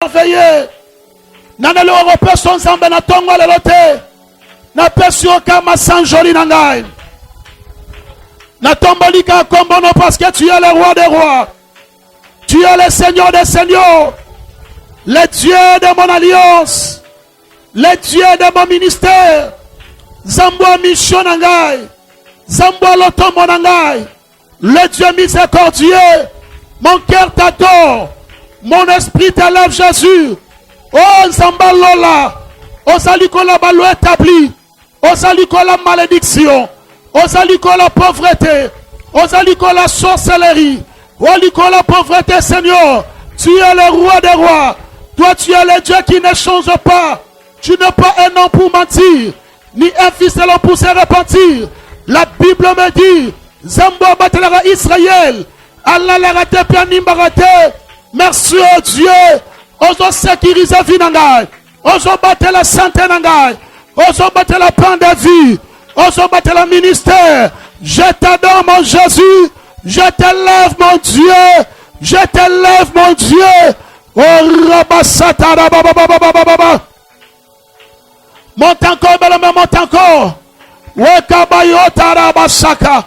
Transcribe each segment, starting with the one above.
merveilleux. Nanalo Europe son zambe na tongo le lote. Na pesio kama sanjoli nangai. Na tombolika kombono parce que tu es le roi des rois. Tu es le Seigneur des seigneurs. Le Dieu de mon alliance. Le Dieu de mon ministère. Zamboa mission nangai. Zamboa lotombo nangai. Le Dieu miséricordieux. Mon cœur t'adore. Mon esprit t'élève Jésus. Oh Zambalola. Osalikola balo établi. Osalikola malédiction. Osalikola pauvreté. Osalikola sorcellerie. Osalikola pauvreté, Seigneur. Tu es le roi des rois. Toi, tu es le Dieu qui ne change pas. Tu n'es pas un homme pour mentir, ni un fils de l'homme pour se repentir. La Bible me dit, Zambo batelera Israël. Allah l'a raté, pianim baraté. Merci au Dieu. Oso sécuriser vie nangai. Oso battre la santé nangai. Oso battre la plan de vie. Oso battre le ministère. Je t'adore mon Jésus. Je t'élève mon Dieu. Je t'élève mon Dieu. Oh rabasatara baba baba baba baba. Monte encore, belle monte encore. Wekabayotara basaka.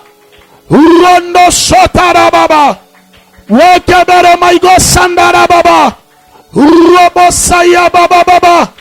Rondo sotara baba. Wekebere maigo sandara baba. Robosaya baba baba.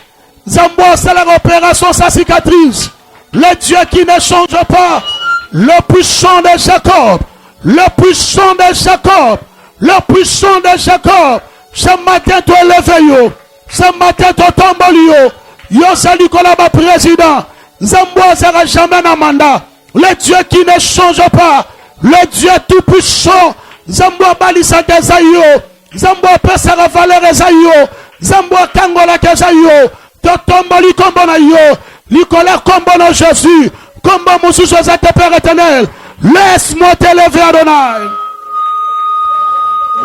Zambo c'est l'opération sa cicatrice. Le Dieu qui ne change pas. Le puissant de Jacob. Le puissant de Jacob. Le puissant de Jacob. Ce matin tu es levé yo. Ce matin tu tombes yo. Yo sali kolaba président. Zambo sera jamais un mandat. Le Dieu qui ne change pas. Le Dieu tout puissant. Zambo balisa kezayo. Zambo pesara valeur ezayo. Zambo kangola kezayo. Totomboli kombo na yo. Nicolas kombo na Jésus. Kombo musu José Père éternel. Laisse-moi t'élever Adonai.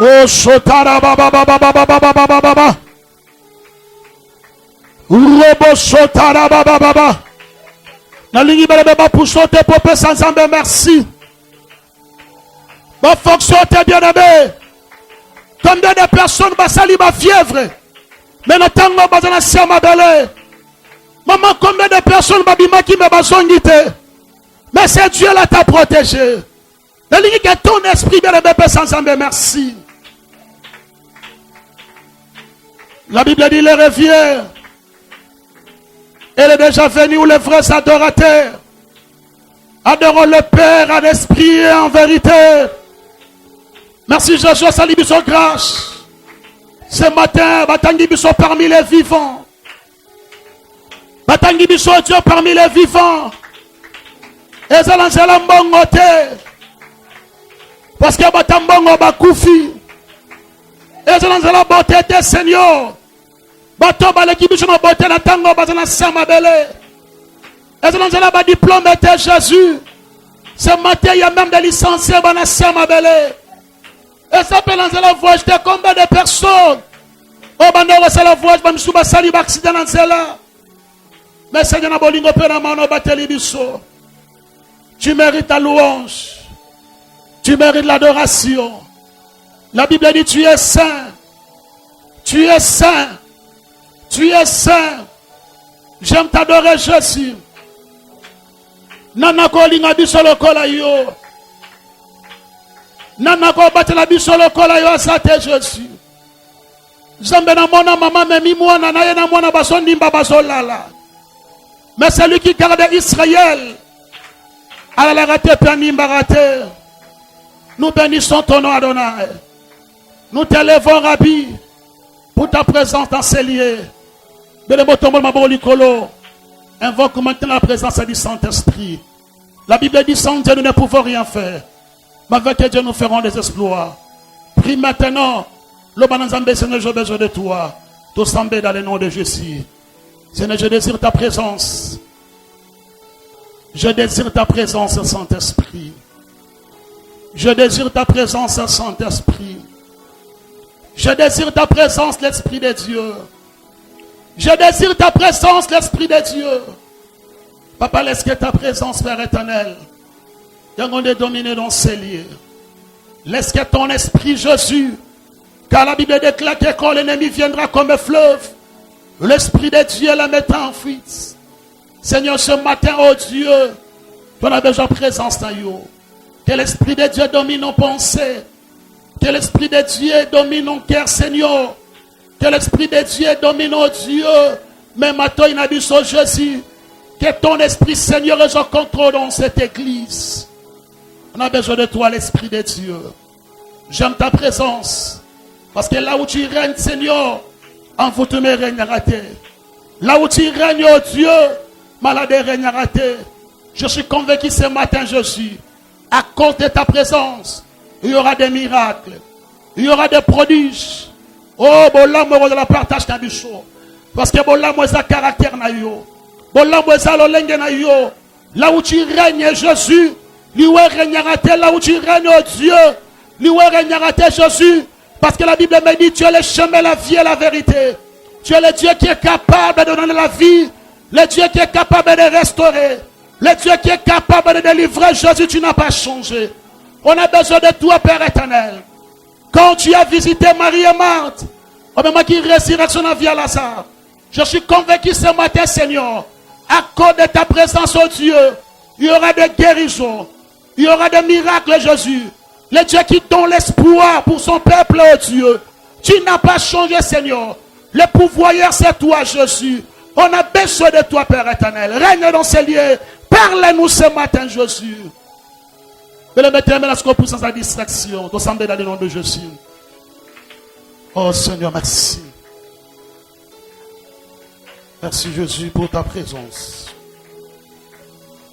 Oh shotara baba baba baba baba baba baba. Robo shotara baba baba. Nalingi baba baba pour sauter popé sans ambe merci. Ma fonction t'es bien aimé. Combien de personnes va salir ma fièvre. Mais le temps va bazana ma belle. Maman, combien de personnes va bima qui me bazongite. Mais c'est Dieu là t'a protégé. Nalingi que ton esprit bien aimé sans ambe merci. La Bible dit les rivières. Elle est déjà venue où les vrais adorateurs adorons le Père en esprit et en vérité. Merci Jésus, salut biso grâce. Ce matin, batangi biso parmi les vivants. Batangi biso Dieu parmi les vivants. Et ça lance la mbongote. Parce que batambongo bakoufi. Et ça lance la beauté des Seigneur. Bato baleki biso na beauté na tango bazana sama bele. Et ça lance la diplôme de Jésus. Ce matin, il y a même des licenciés bana sama bele. Et ça peut lancer la voyage de combien de personnes. Oh, bandero, c'est la voyage, Bamsouba Sali, accident dans cela. Mais Seigneur, na bolingo pena mano bateli biso. Tu mérites la louange. Tu mérites l'adoration. La Bible dit, tu es saint. Tu es saint. Tu es saint. J'aime t'adorer, Jésus. Nana ko linga biso lokola yo. Nana ko batela biso lokola yo asate Jésus. Zambe na mona mama memi mwana na ye na mwana baso ndimba baso lala. Mais celui qui garde Israël à la raté pénimba raté. Nous bénissons ton nom Adonai. Nous t'élèvons Rabbi pour ta présence dans ces lieux. Bénémotombo mabolikolo. Invoque maintenant la présence du Saint-Esprit. La Bible dit sans Dieu nous ne pouvons rien faire. Mais avec Dieu nous ferons des exploits. Prie maintenant. Le bananzambe Seigneur, j'ai besoin de toi. Tout semble dans le nom de Jésus. Seigneur, je désire ta présence. Je désire ta présence, Saint-Esprit. Je désire ta présence, Saint-Esprit. Je désire ta présence, l'Esprit de Dieu. Je désire ta présence, l'Esprit de Dieu. Papa, laisse que ta présence, Père éternel, vienne de dominer dans ces lieux. Laisse que ton Esprit, Jésus, Car la Bible déclare que quand l'ennemi viendra comme un fleuve, l'Esprit de Dieu la mettra en fuite. Seigneur, ce matin, oh Dieu, tu as besoin de présence dans nous. Que l'Esprit de Dieu domine nos pensées. Que l'Esprit de Dieu domine nos cœurs, Seigneur. Que l'Esprit de Dieu domine, oh Dieu. Même à toi, il a dit sur Jésus. Que ton Esprit, Seigneur, est en contrôle dans cette église. On a besoin de toi, l'Esprit de Dieu. J'aime ta présence. Parce que là où tu règnes, Seigneur, en vous te règnera-t-il. Là où tu règnes, oh Dieu, malade règnera-t-il. Je suis convaincu ce matin, Jésus, à cause de ta présence, il y aura des miracles, il y aura des prodiges. Oh, bon là, moi, de la partage d'un bichot. Parce que bon là, moi, ça caractère na yo. Bon là, moi, ça l'olenge na yo. Là où tu règnes, Jésus, lui règnera-t-il. Là où tu règnes, oh Dieu, lui règnera-t-il, Jésus. Parce que la Bible me dit, tu es le chemin, la vie et la vérité. Tu es le Dieu qui est capable de donner la vie. Le Dieu qui est capable de restaurer. Le Dieu qui est capable de délivrer. Jésus, tu n'as pas changé. On a besoin de toi, Père éternel. Quand tu as visité Marie et Marthe, au moment qui résurrection la vie à Lazare, je suis convaincu ce matin, Seigneur, à cause de ta présence, oh Dieu, il y aura des guérisons. Il y aura des miracles, Jésus. Le Dieu qui donne l'espoir pour son peuple, oh Dieu. Tu n'as pas changé, Seigneur. Le pouvoir, c'est toi, Jésus. On a besoin de toi, Père éternel. Règne dans ces lieux. Parle-nous ce matin, Jésus. Mais le maître, mais la pousse sans distraction. Nous sommes dans le nom de Jésus. Oh Seigneur, merci. Merci, Jésus, pour ta présence.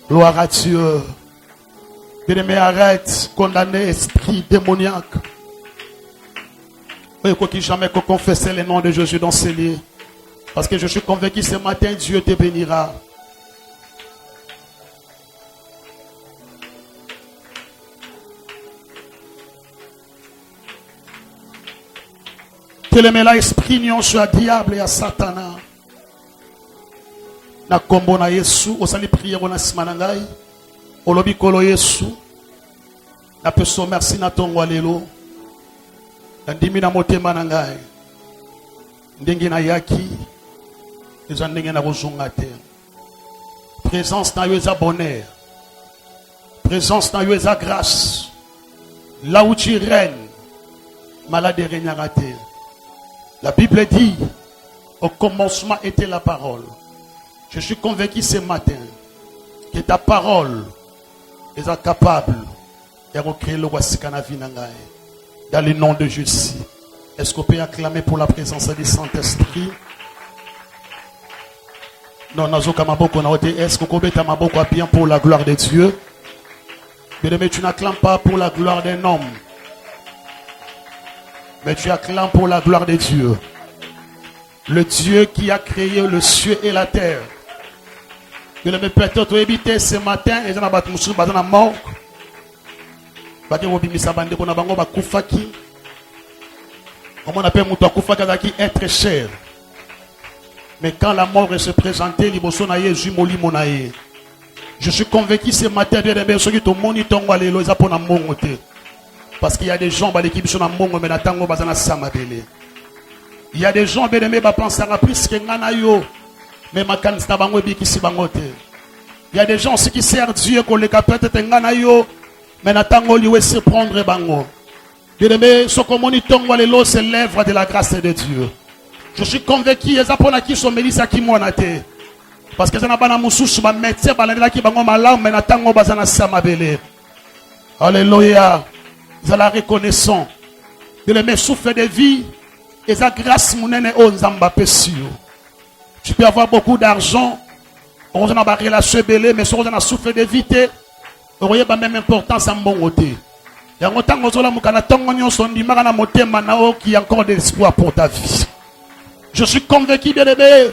Gloire à Dieu. Bien-aimé, arrête, condamner esprit démoniaque. Il faut qu'il jamais confesse le nom de Jésus dans ces lieux. Parce que je suis convaincu ce matin, Dieu te bénira. Bien-aimé, là, esprit nion sur le diable et à Satan. Na kombo na Yesu, osali prière na simanangai. Olobi kolo Yesu. Na peso merci na tongo lelo. Ndimi na motema na ngai. Ndenge na yaki. Eza ndenge na kozonga te. Présence na yo eza bonheur. Présence na yo eza grâce. Là où tu règnes, malade régnera te. La Bible dit, au commencement était la parole. Je suis convaincu ce matin que ta parole est capable de recréer le Wasikana Vinangaï. Dans le nom de Jésus. Est-ce qu'on peut acclamer pour la présence du Saint-Esprit? Non, est-ce qu'on peut acclamer bien pour la gloire de Dieu? Mais tu n'acclames pas pour la gloire d'un homme. Mais tu acclames pour la gloire de Dieu. Le Dieu qui a créé le ciel et la terre. Que le peut-être tu éviter ce matin et j'en ai battu monsieur bazana mort. Bati obimisa bande ko na bango bakufaki. Comment on appelle muto akufaka qui être cher. Mais quand la mort se présentait liboso na Jésus molimo na ye. Je suis convaincu ce matin de bien ceux qui to moni tongo lelo za pona mongo te. Parce qu'il y a des gens qui sont dans mongo mais na tango bazana samabele. Il y a des gens bien aimés qui pensent à plus que ngana yo. Mais ma canista bango biki si bangote. Il y a des gens aussi qui servent Dieu qu'on les capte ngana yo. Mais natango liwe se prendre bango. Bien aimé, ce que moni tongo lelo c'est l'œuvre de la grâce de Dieu. Je suis convaincu les apôtres qui sont melisa qui monate. Parce que ça n'a pas na mususu ba médecin balandela ki bango malamu mais natango bazana samabele. Alléluia. Nous allons reconnaissant. Bien aimé, souffle de vie. Et sa grâce mounene o nzamba pesio. Tu peux avoir beaucoup d'argent, on a une relation belée, mais si on a souffert de vite, on a même importance en bon côté. Et en tant qu'il y a encore de l'espoir pour ta vie. Je suis convaincu, bien aimé,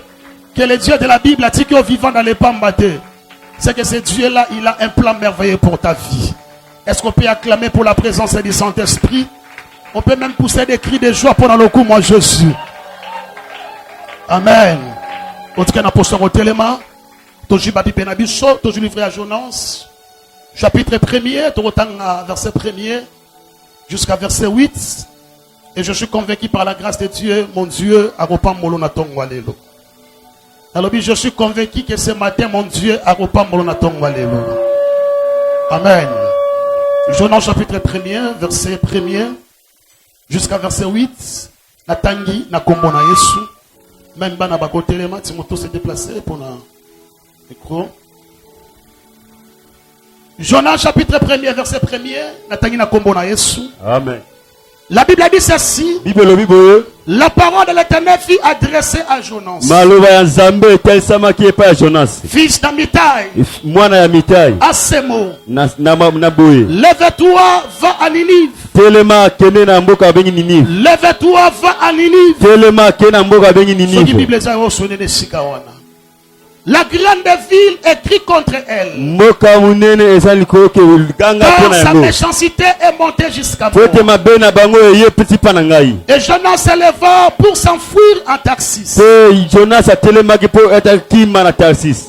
que le Dieu de la Bible a dit qu'il est vivant dans les pambatés. C'est que ce Dieu-là, il a un plan merveilleux pour ta vie. Est-ce qu'on peut acclamer pour la présence du Saint-Esprit? On peut même pousser des cris de joie pendant le coup, moi Jésus. Amen. En tout cas, nous postons au téléma. Toujours Babi Penabiso, toujours livré à Jonas. Chapitre 1er, verset 1er jusqu'à verset 8. Et je suis convaincu par la grâce de Dieu, mon Dieu, à repas molona tongwalelo. Alors je suis convaincu que ce matin, mon Dieu, à repas molona tongwalelo. Amen. Jonas chapitre 1er, verset 1er, jusqu'à verset 8. Natangi, na kombo na Yesu. Même bana bakotelema, Timothée s'est déplacé pour la micro. Jonas chapitre 1er, verset 1er, Natangi na kombo na Yesu. Amen. La Bible dit ceci. La parole de l'Éternel fut adressée à Jonas. Fils d'Amitai. À ces mots. Lève-toi, va à Ninive. Lève-toi, va à Ninive. La grande ville écrit contre elle. Car sa méchanceté est montée jusqu'à moi. Et Jonas s'éleva pour s'enfuir en Tarsis.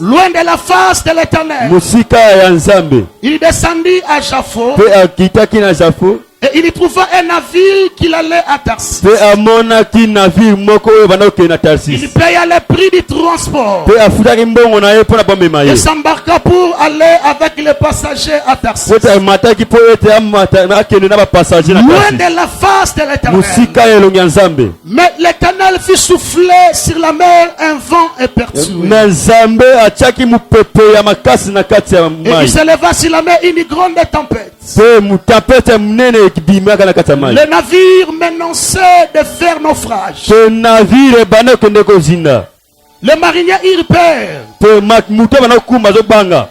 Loin de la face de l'Éternel. Il descendit à Jaffo. Et il y trouva un navire qu'il allait à Tarsis. Il paya le prix du transport. Il s'embarqua pour aller avec les passagers à Tarsis. Loin de la face de l'Éternel. Mais l'Éternel fit souffler sur la mer un vent imperturbé. Et il s'éleva sur la mer une grande tempête. Le navire menaçait de faire naufrage. Les mariniers eurent peur.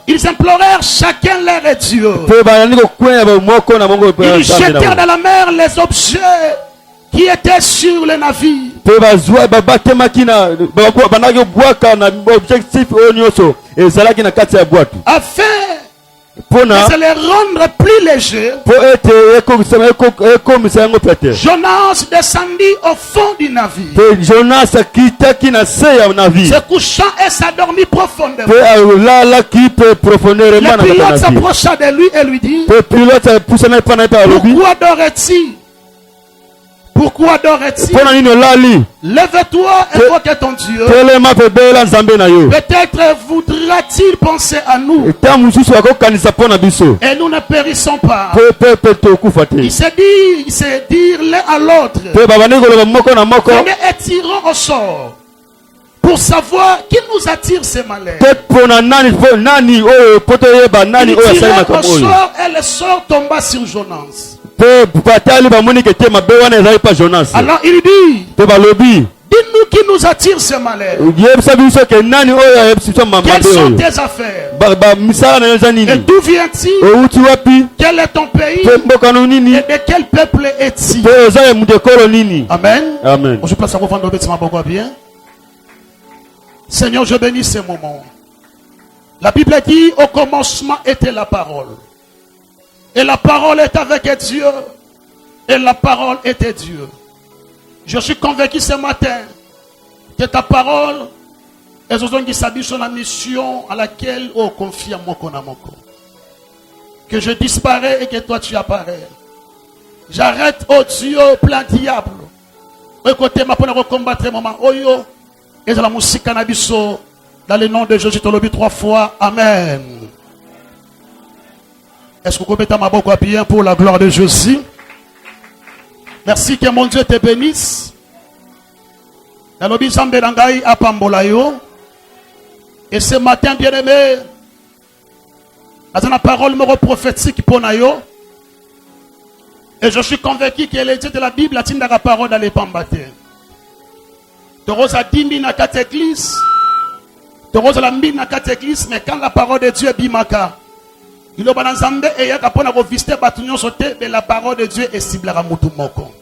Ils implorèrent chacun leur Dieu. Ils jetèrent dans la mer les objets qui étaient sur le navire. Afin de les rendre plus légers, Jonas descendit au fond du navire, se couchant et s'endormit profondément. Le pilote s'approcha de lui et lui dit: pourquoi dors-tu? Pourquoi dors-tu? Lève-toi et invoque ton Dieu. Peut-être voudra-t-il penser à nous et nous ne périssons pas. Ils se dirent l'un à l'autre: venez et tirons au sort pour savoir qui nous attire ces malheurs. Ils tirèrent au sort et le sort tomba sur Jonas. Alors il dit: dis-nous qui nous attire ce malheur. Quelles sont tes affaires? Et d'où viens-tu? Quel est ton pays? Et de quel peuple es-tu? Amen. Amen. Je place à vous bien. Seigneur, je bénis ce moment. La Bible dit: au commencement était la parole. Et la parole est avec Dieu. Et la parole était Dieu. Je suis convaincu ce matin que ta parole est la mission à laquelle on confie à Moko. Que je disparais et que toi tu apparais. J'arrête, oh Dieu, plein diable. Écoutez, ma pour combattre moment. Oyo. Et la musique cannabiso. Dans le nom de Jésus, tu l'as 3 fois. Amen. Est-ce que vous mettez ma boca bien pour la gloire de Jésus? Merci, que mon Dieu te bénisse. Et ce matin, bien-aimé, la parole me prophétique pour Nayo. Et je suis convaincu que les dieux de la Bible a la parole dans les pambatés. Toros a 10 000 à 4 églises. Toros a la 1000 à 4 églises, mais quand la parole de Dieu est bimaka, il y a un zambé et il y a un visiter Batunion sauté, mais la parole de Dieu est ciblée à Moutoumoko.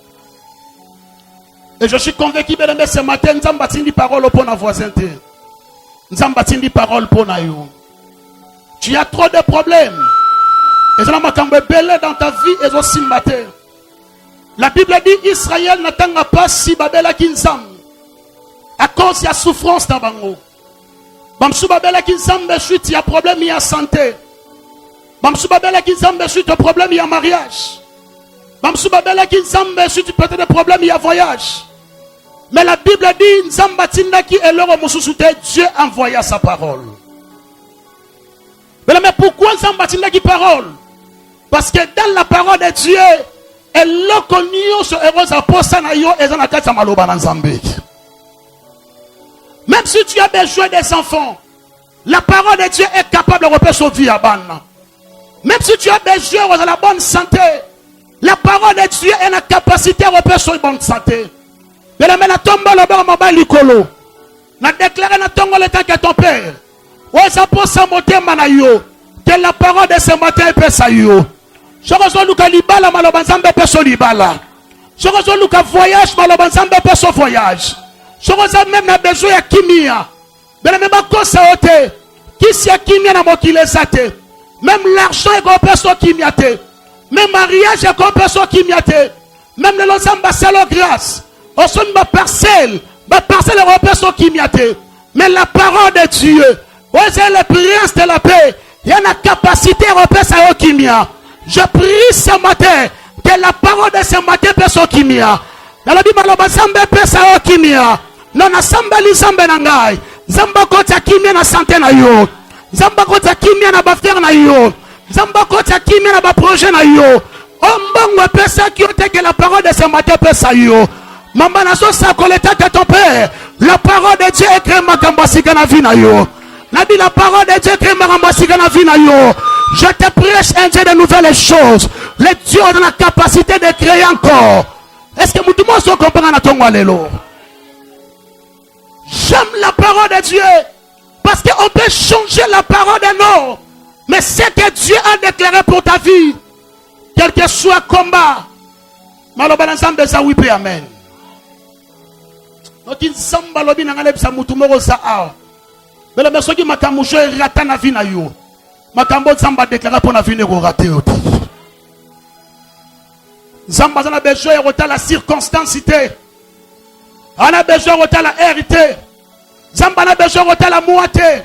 Et je suis convaincu que ce matin, nous avons bâti une parole pour nos voisins. Nous avons bâti une parole pour nous. Tu as trop de problèmes. Et ça m'a belé dans ta vie et aussi matin. La Bible dit: Israël n'attend pas si Babela Kinzam. À cause de la souffrance dans Bango. Bamsou Babela Kinzam, il y a problème, il y a santé. Bamsou Babela Kinzam, il y a problème, il y a mariage. Si tu peux avoir des problèmes, il y a voyage. Mais la Bible dit, Dieu envoya sa parole. Mais pourquoi Nzambatinda qui parole? Parce que dans la parole de Dieu, même si tu as besoin des enfants, la parole de Dieu est capable de repérer sa vie à Banna. Même si tu as besoin de la bonne santé, la parole de Dieu est la capacité de repérer sa bonne santé. Mais la mena tombe le bar mobile likolo. Na déclaré na tongo le temps que ton père. Ouais ça pour sa moté manayo. Que la parole de ce matin peut ça yo. Je reçois Luka libala malobanzambe peso libala. Je reçois Luka voyage malobanzambe peso voyage. Je reçois même na besoin ya kimia. Mais même kosa ote. Qui si ya kimia na mokile sate. Même l'argent est qu'on peso kimia te. Même mariage est qu'on peso kimia te. Même le lozamba salo grâce. On sonne ma parcelle européenne sont qui m'y a été. Mais la parole de Dieu, c'est le prince de la paix. Il y a une capacité européenne qui m'y a. Je prie ce matin que la parole de ce matin peut qui m'y a. Dans la Bible, l'obassambe peut ça qui m'y a. Non, na samba li zambe nangai. Zamba kota qui m'y a na santé na yo. Zamba kota qui m'y a na baffaire na yo. Zamba kota qui m'y a na ba projet na yo. Ombongo peut ça qui ote que la parole de ce matin peut ça yo. Maman naso sakoleta que ton père. La parole de Dieu est créée makambasika na vie na yo. Nabi la parole de Dieu est créée makambasika na vie na yo. Je te prêche un Dieu de nouvelles choses. Le Dieu a la capacité de créer encore. Est-ce que tout le monde se comprend à ton walelo? J'aime la parole de Dieu. Parce qu'on peut changer la parole de nous. Mais c'est que Dieu a déclaré pour ta vie. Quel que soit le combat. Malobanazambe sa wipe amen. Donc il samba lobi nangale bisa mutumoro sa a. Mais le monsieur qui m'a kamusho rata na vie na yo. Makambo samba déclarer pour na vie ne ko rater yo. Zamba zana besoin rota la circonstancité. Ana besoin rota la hérité. Zamba na besoin rota la moité.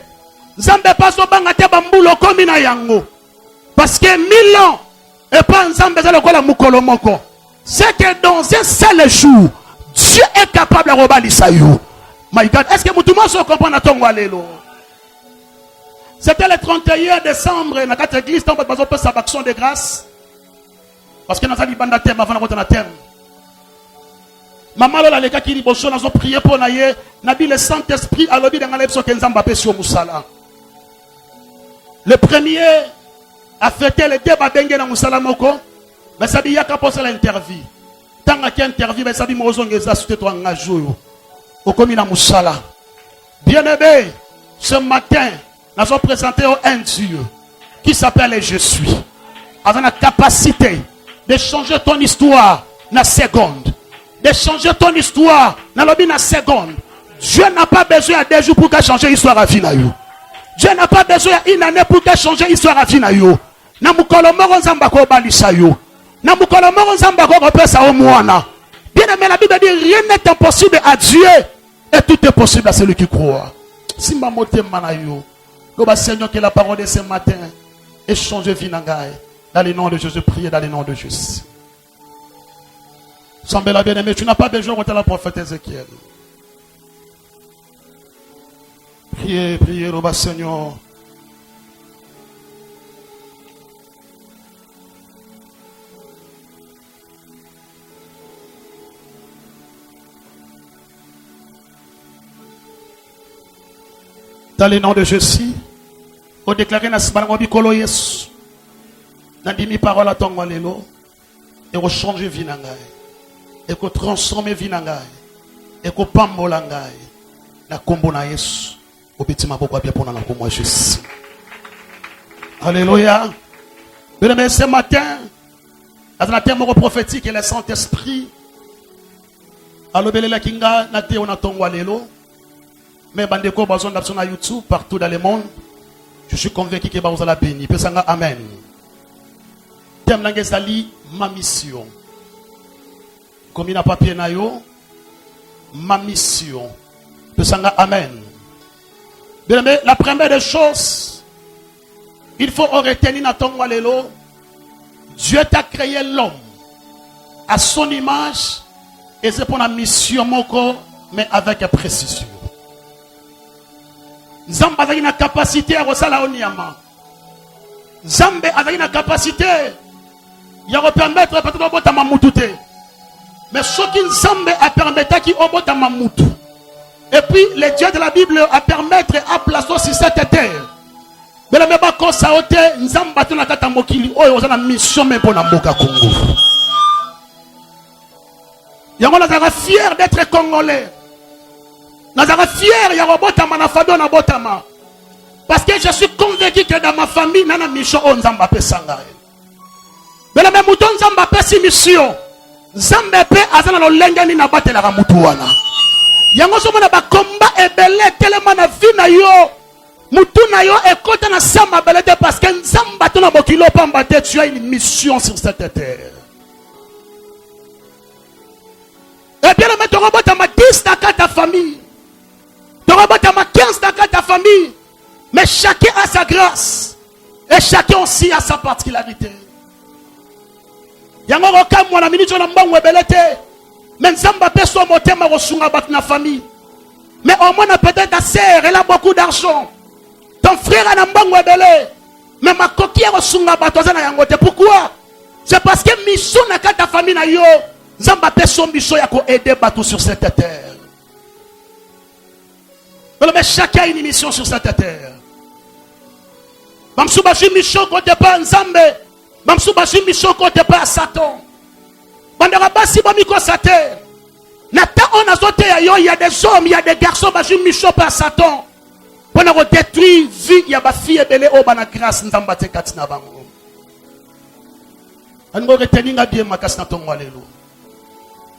Zamba pas so banga te bambulo komi na yango. Parce que 1000 ans et pas nzambe za lokola mukolo moko. C'est que dans un seul jour Dieu est capable de reballer ça. My God, est-ce que tout le monde se comprend à ton walelo? C'était le 31 décembre, dans notre église, on peut faire sa action de grâce. Parce que nous avons dit banda thème avant de na thème. Maman lola les gars qui dit nous avons prié pour naïe, nabi le Saint-Esprit a lobby dans l'épso kenzamba pesio musala. Le premier a fêté le débat bengue dans musala moko, mais ça dit yaka pour ça l'interview. Tant qu'il y a interview, mais ça dit mozo ngeza sute to ngajo au commune à musala. Bien-aimé, ce matin, nous avons présenté un Dieu qui s'appelle Je suis. Avec la capacité de changer ton histoire dans la seconde. De changer ton histoire dans la seconde. Dieu n'a pas besoin de 2 jours pour changer l'histoire à vie. Dieu n'a pas besoin d'une année pour changer l'histoire à vie. Bien aimé, la Bible dit rien n'est impossible à Dieu et tout est possible à celui qui croit. Si ma moté manayo, le Seigneur que la parole de ce matin échange vie dans le nom de Jésus, priez dans le nom de Jésus. Semble bien aimé, tu n'as pas besoin de la prophète Ézéchiel. Priez, priez, le Seigneur. Dans le nom de Jésus, on déclare na sibango bikolo Yesu. Na dimi parole à ton walelo et on change vie na ngai. Et qu'on transforme vie na ngai. Et qu'on pambola ngai. Na kombo na Yesu. Au petit maboko bien pour na kombo Jésus. Alléluia. Bien ce matin, dans un thème prophétique et le Saint-Esprit alobele kinga na te on ton walelo. Mais bandeko bazon d'abson à YouTube partout dans le monde. Je suis convaincu que vous allez béni. Pesanga amen. Thème langezali ma mission. Comme il n'a pas papier na yo, ma mission. Pesanga amen. Bien aimé, la première des choses, il faut retenir dans ton walelo. Dieu t'a créé l'homme à son image, et c'est pour la mission moko, mais avec précision. Nzambe a une capacité à resala onyama. Nzambe a une capacité à permettre peut-être obotama mutute. Mais ce qui Nzambe a permettre qui obotama mutu. Et puis les dieux de la Bible a permettre à placer sur cette terre. Mais le même quand ça ote Nzambe a tuna kata mokili oyo ozana mission mais pour na mboka Congo. Yango nazara fier d'être congolais. Nazara fier ya robotama na fado na botama. Parce que je suis convaincu que dans ma famille nana mission on Nzamba pesanga. Mais la même mouton Nzamba pesi mission. Nzambe pe azana no lengani na batela ka mutu wana. Yango so mona ba combat ebele tellement na vie na yo. Mutu na yo ekota na samba belete parce que Nzamba tona bokilo pamba te tu as une mission sur cette terre. Et bien le mettre robotama 10 dans ta famille. Tu robotama 15 dans ta famille. Mais chacun a sa grâce. Et chacun aussi a sa particularité. Yango roka mwana minito na mbongo ebelete. Mais Nzamba peso motema rosunga bat na famille. Mais au moins peut-être ta sœur elle a beaucoup d'argent. Ton frère a na mbongo ebele. Mais ma coquille rosunga bat ozana yango te. Pourquoi? C'est parce que mission na ta famille na yo. Nzamba peso mission ya ko aider bateau sur cette terre. Mais chacun a une mission sur cette terre. Bamsuba shi mission côté pas Nzambe. Bamsuba shi mission côté pas Satan. Bandara basi bamiko Satan. Nata on a sauté yo, il y a des hommes, il y a des garçons bashi mission pas Satan. Pour nous détruire vie, il y a ba fille belé au bana grâce Nzamba te katina bango. Ango reteninga bien makasna tongwa lelo.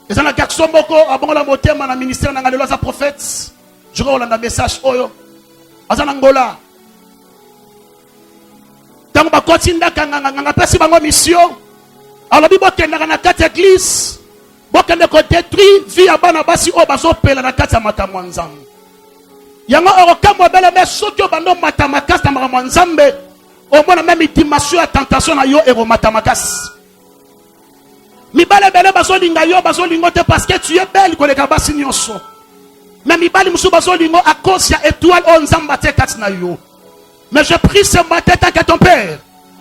Et ça na garçon boko abongo la motema na ministère na ngalo za prophète. Je vais un message oyo. Azana ngola. Tant ba kotinda kanga pesi bango mission. Alors bi bokenda na kati église. Bokenda ko détruire vie ya bana basi o bazo pela na kati ya makamwa Nzambe. Yango orokamwa bele me sokyo bando matamakasi na makamwa Nzambe. Au moins même dimension ya tentation na yo ero matamakasi. Mibale bele bazo linga yo bazo lingo te parce que tu es belle koleka basi nyonso. Mais mibali musuba zolingo à cause ya étoile on Nzamba te katina yo. Mais je prie ce matin tant que ton père.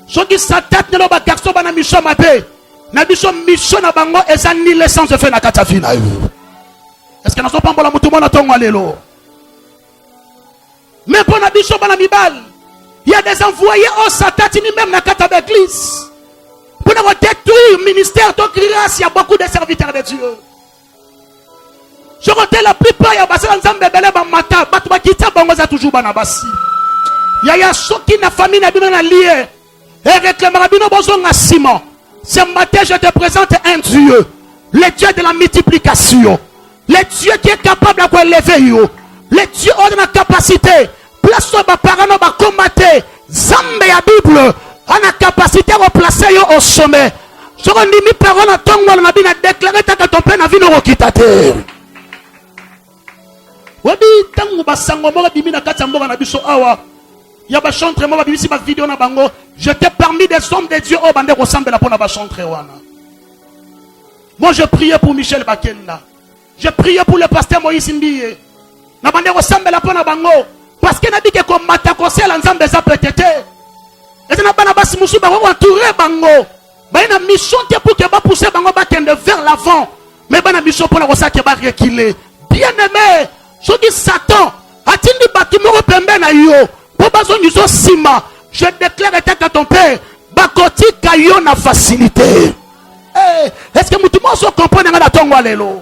Ce qui s'attaque ne ba garçon bana mission mabe. Na biso mission na bango eza ni l'essence de faire na kata fina yo. Est-ce que na so pambola mutu mona tongo lelo? Mais pour na biso bana mibali, il y a des envoyés au satatini même na kata d'église. Pour nous détruire le ministère de grâce, il y a beaucoup de serviteurs de Dieu. Je retrouve la plupart ya basa Nzambe bele ba mata batu ba kita bango za toujours bana basi. Ya soki na famille na bino na lié. Et réclamera bino bozonga Simon. Ce matin je te présente un Dieu, le Dieu de la multiplication, le Dieu qui est capable de élever yo, le Dieu qui a la capacité place ba parano ba combattre Nzambe ya Bible a la capacité de placer yo au sommet. Je dis mi parole na tongo na bina déclarer ta ton père na vie no rokitater. Wabi tangu basango moko bimi na kati mboka na biso awa ya ba chantre moko bimi si ba vidéo na bango j'étais parmi des hommes de Dieu au bande ressemble la pona ba chantre wana. Moi je priais pour Michel Bakenda, je priais pour le pasteur Moïse Mbiye na bande ressemble la pona bango parce que na dit que comme mata kosela Nzambe za petete et na bana basi musu ba entourer bango ba na mission te pour que ba pousser bango ba kende vers l'avant mais bana mission pour na kosaka ba reculer bien aimé. Je dis Satan, atteindre bâtiment pembe na yo, pour bazo nizo sima, je déclare à ton père, bakoti kayo na facilité. Est-ce que tout le monde se comprend dans la tongue lelo?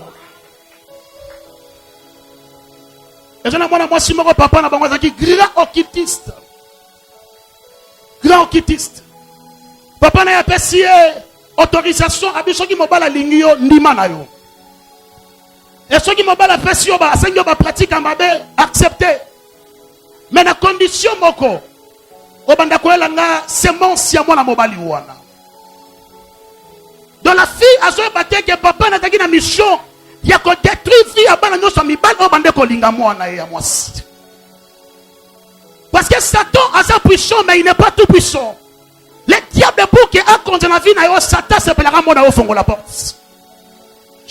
Et je n'ai pas moi si mon papa n'a pas dit grand occultiste. Grand occultiste. Papa n'a pas si autorisation à biso qui mobile la ligne ndima na yo. Et ceux qui m'ont la pression, va pratiquer en accepter. Mais la condition, moko, c'est mon si à moi la mobile. Dans la fille, à ce matin, que papa n'a pas une mission, il y a que détruire vie à banano sa mi bal au bande kolinga moi na ya moi. Parce que Satan a sa puissance, mais il n'est pas tout puissant. Le diable pour qui a contre la vie na yo Satan s'appellera mon au fond de la porte.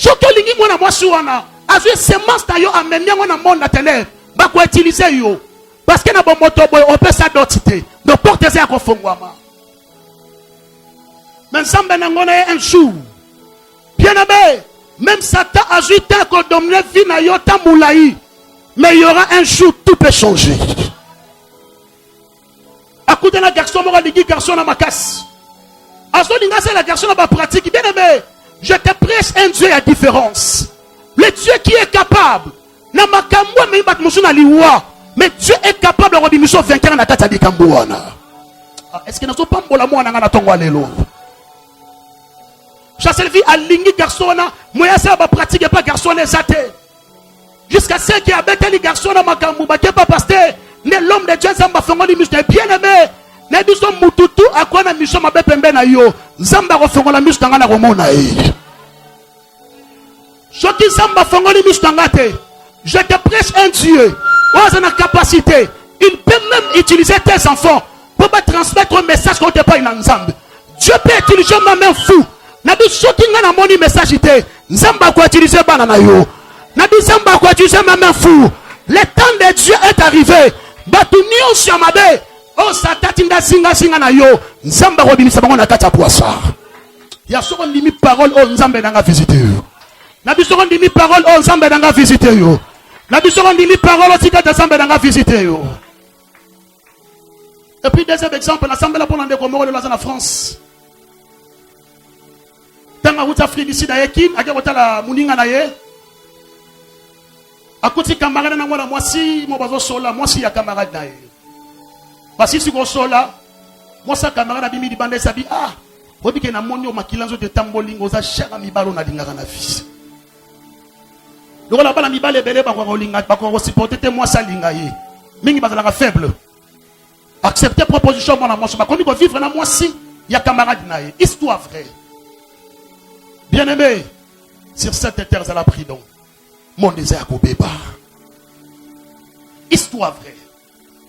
Soki olingi mwana mwasi wana, azwi semence na yo ameni yango na monde na ténèbre, bako utiliser yo. Parce que na bon moto boy opesa d'autité. Donc porte ça kofongwama. Mais Nzambe nangona un jour. Bien aimé, même Satan a joué tant qu'on domine vie na yo ta moulaï. Mais il y aura un jour tout peut changer. À côté de la garçon, on va dire garçon à ma casse. À ce moment-là, c'est la garçon à ma pratique. Bien aimé, je te prêche un Dieu à différence. Le Dieu qui est capable. Na makambo me bat musu na liwa. Mais Dieu est capable de rebimisho vainqueur na kata bikambuana. Est-ce que nous sommes pas mbola mwana na tongwa lelo? Chaque vie à lingi garçon na moya ça va pratiquer pas garçon les athées. Jusqu'à ce qui a bêté les garçons na makambo ba pas pasteur. Ne l'homme de Dieu Zamba fongoli muscle bien aimé. Ne biso mututu akwa na mission mabe pembe na yo. Zamba refongola muscle ngana komona e. Soki Zamba fongoli muscle ngate. Je te prêche un Dieu. Où a capacité. Il peut même utiliser tes enfants pour transmettre un message qu'on te parle dans Zamba. Dieu peut utiliser ma main fou. Nabi soki ngana moni message ite. Zamba ko utiliser banana yo. Nabi Zamba ko utiliser ma main fou. Le temps de Dieu est arrivé. Batunio Shamade. Oh Satatinda singa singa na yo. Nzamba robinisa bango na kata poisa. Ya soko ndimi parole oh Nzambe nanga visiter yo. Nabi soko ndimi parole oh Nzambe nanga visiter yo. Nabi soko ndimi parole tika ta Nzambe nanga visiter yo. Et puis deuxième exemple, l'assemblée là pour ndeko moko de la France. Tanga uta Afrique d'ici d'ayekin, akekota la muninga na ye. Akuti camarade na mwana mwasi mo bazo sola mwasi ya camarade na ye. Basi siko sola mwasa camarade abimi di bande sabi ah obike na moni o makilanzo de tambolingo za shaka mibalo na lingaka na fils. Lokola bala mibale belé ba ko linga ba ko supporter te mwasa linga ye. Mingi bazala faible. Accepter proposition mwana mwasi ba kondi ko vivre na mwasi ya camarade na ye. Histoire vraie. Bien aimé, sur cette terre ça la pris donc. Mon désert à bébé. Histoire vraie.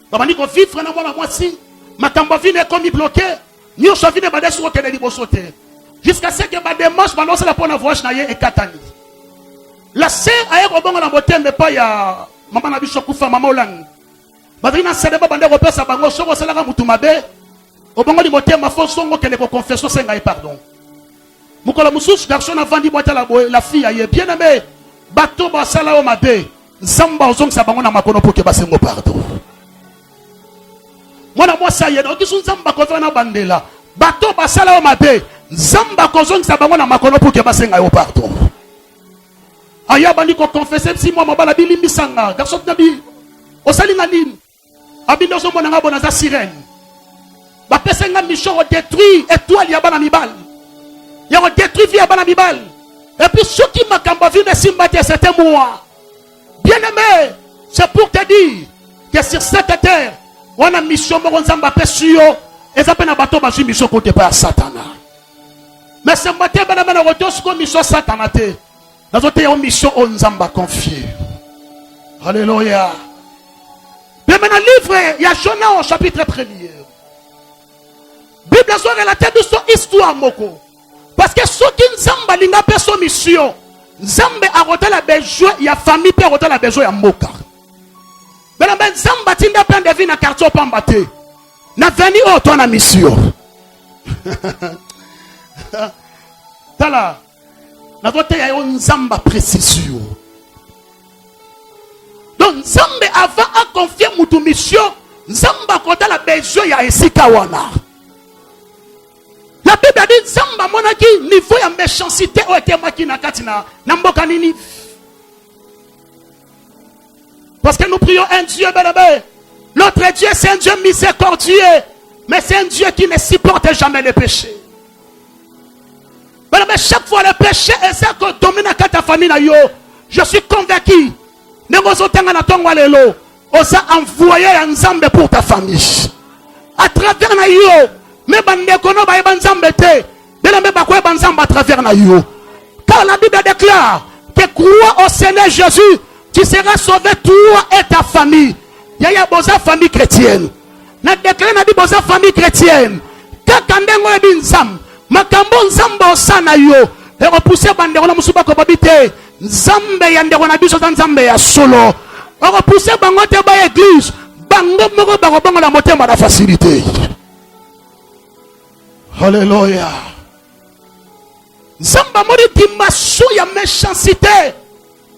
Quand on dit qu'on vit, frère, moi si, ma cambavine est comme bloqué, nous sommes venus à sur le niveau sauté. Jusqu'à ce que ma démarche, ma lance la bonne voix, naïe et katani. La sœur a eu au bon en beauté, mais pas ya maman Nabi Chokoufa, maman Lang. Badrina Sadeba Bande repère sa bango, Soro Salara Moutumabe, au bon de beauté, ma fausse songo qu'elle est pour confession, c'est un pardon. Moukola Moussous, garçon a vendu boîte la fille, aïe, bien aimé. Bato basala o mabe Zamba ozong sabango na makono pour que basengo pardon. Mwana mwasa ye no kisu Zamba ko na bandela. Bato basala o mabe Zamba ko zong sabango na makono pour que basenga yo pardon. Aya bandi ko confesser si moi mabala bilimbi sanga garçon nabi osali ngalim. Abindo so mona ngabo na za sirène. Ba pesenga mission o détruire étoile ya bana mibal. Ya o détruire ya bana mibal. Et puis ceux qui m'ont vu de Simbati, c'était moi. Bien aimé, c'est pour te dire que sur cette terre, on a mission, on a mission, et ça peut être bateau, une mission côté par Satan. Mais ce matin, on a une mission Satan. Dans une mission, on a confié. Alléluia. Mais maintenant, livre, il y a Jonas au chapitre 1er. Bible a relaté de son histoire, Moko. Parce que ceux qui Nzamba linga pe son mission, Nzambe a roté la besoin, il y a famille pe roté la besoin ya moka. Mais la Nzamba tinda plein de vie na quartier pambate. Na veni o toi na mission. Tala. Na voté ya Nzamba précision. Donc Nzambe avant à confier mutu mission, Nzamba roté la besoin ya esika wana. La Bible a dit Zamba monaki niveau ya méchanceté o été maki na katina na mboka nini. Parce que nous prions un Dieu bénévole. Notre Dieu c'est un Dieu miséricordieux, mais c'est un Dieu qui ne supporte jamais le péché. Mais chaque fois le péché est ça que domine ta famille na yo. Je suis convaincu. Nengozo tanga na tongwa lelo, osa envoyer un Nzambe pour ta famille. À travers na yo. Mais bandekono ba ebanzambe te bela me bakwe banzamba à travers na yo. Car la Bible déclare que crois au Seigneur Jésus, tu seras sauvé toi et ta famille. Yaya boza famille chrétienne. Na déclare na di boza famille chrétienne. Ka kandengo ebinzam makambo nzamba osana yo. et repousser bandero na musuba ko babité nzambe ya ndeko na biso ta nzambe ya solo repousser bango te ba église bango moko ba ko bango la motema na facilité. Alléluia. Nzamba mori dimaso ya méchanceté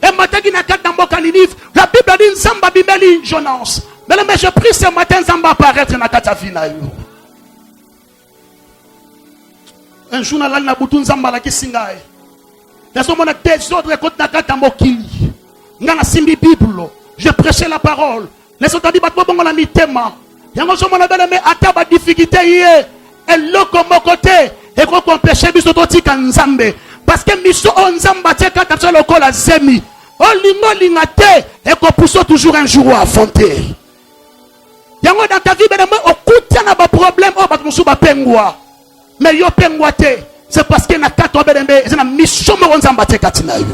et mataki na kata mboka Ninive. La Bible dit nzamba bimeli Jonas. Mais je prie ce matin nzamba apparaître na kata vina yo. Un jour na butu nzamba la kisingae. Laisse moi désordre côté na kata mokili. Ngana simbi Bible. Je prêchais la parole. Les autres dit batbo bongo la mitema. Yango so mona bele me ata ba difficulté yé. Et loko mokote et ko empêcher biso to tika nzambe. Parce que miso on nzamba te kata so lokola zemi. Olingo lingate et ko pousso toujours un jour à affronter. Yango dans ta vie bele me okutia na ba problème o ba musu ba pengwa. Mais yo pengwa te. C'est parce que na kato bele me c'est na mission mo nzamba te katina yo.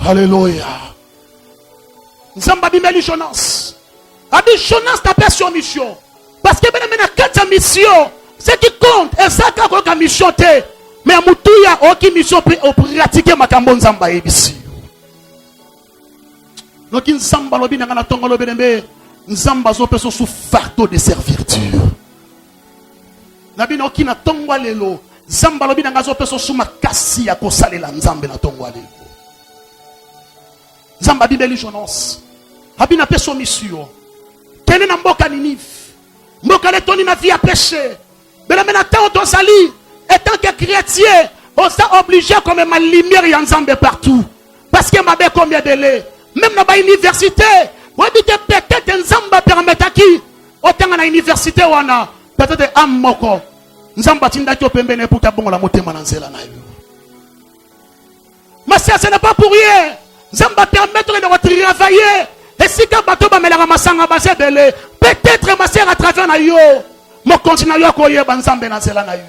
Alléluia. Nzamba bimeli Jonas. Abi Jonas tapé sur mission. Parce que maintenant na mission, ce qui compte et ça ka mission te. Mais mutuya oki mission pour pratiquer makambo nzamba ebisi. Donc nzamba lobi na tongo lobi nembe nzamba zo peso sous fardeau de servitude. Na bino ki na tongo lelo nzamba lobi na zo peso sous makasi ya kosalela nzambe na tongo lelo. Nzamba bibeli Jonas. Abina peso mission. Kene na mboka Ninive. Mboka le toni na vie à péché. Mais maintenant tant on sali et tant que chrétien, on s'est obligé comme ma lumière y ensemble partout. Parce que ma bé combien de lait. Même dans la université, on dit peut-être nzamba permettre qui autant na université wana peut-être am moko. Nzamba tinda ki opembene pour ta bongo la motema na nzela na yo. Mais ça ce n'est pas pour rien. Nzamba permettre de travailler. Et si ka bato ba melanga masanga ba sebele, peut-être ma sœur à travers na yo, mon continent yo ko yeba nzambe na nzela na yo.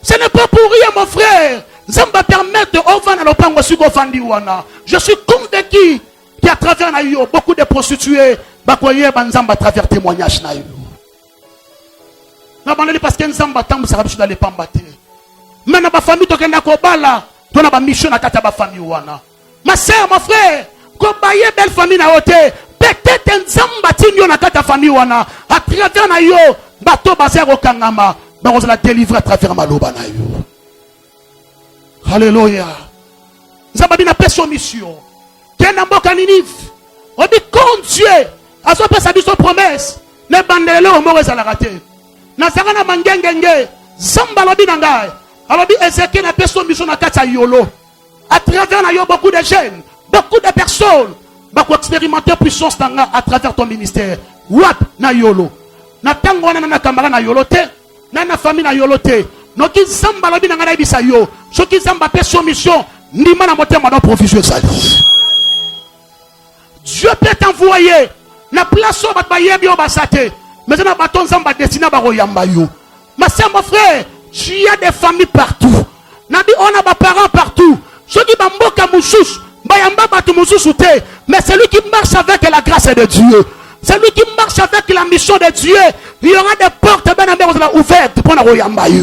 Ce n'est pas pour rien mon frère. Nzamba permettre de ovana lopango suko fandi wana. Je suis convaincu qu'à travers na yo beaucoup de prostituées ba ko yeba nzamba à travers témoignage na yo. Na banali parce que nzamba tambu sa biso dans les pambate. Mais na ba famille to kenda ko bala, to na ba mission na kata ba famille wana. Ma sœur, mon frère, kobaye belle famille na ote peut-être nzamba tinyo na kata famille wana à travers na yo bato bazero kangama ba ko la délivrer à travers maloba na yo. Alléluia. Nzamba bina peso mission kena mboka Ninive on dit quand Dieu a so pesa biso promesse ne bandele o mo ezala raté na sanga na mangengenge nzamba lobi na ngai alobi Ézéchiel na peso mission na kata yolo à travers na yo beaucoup de jeunes. Beaucoup de personnes vont expérimenter puissance à travers ton ministère. Wap na yolo. Na tango na kamara na yolo te. Na famille na yolo te. No ki zamba lobi na ngana bisa yo. So ki zamba pe son mission. Ndima na motema na provision sali. Dieu peut t'envoyer. Na place au bat yebi o basate. Mais na baton zamba destiné ba royamba yo. Ma sœur, mon frère, tu y a des familles partout. Na bi on a ba parents partout. So ki bamboka mususu. Mais celui qui marche avec la grâce de Dieu, celui qui marche avec la mission de Dieu, il y aura des portes ouvertes pour la royamba. Il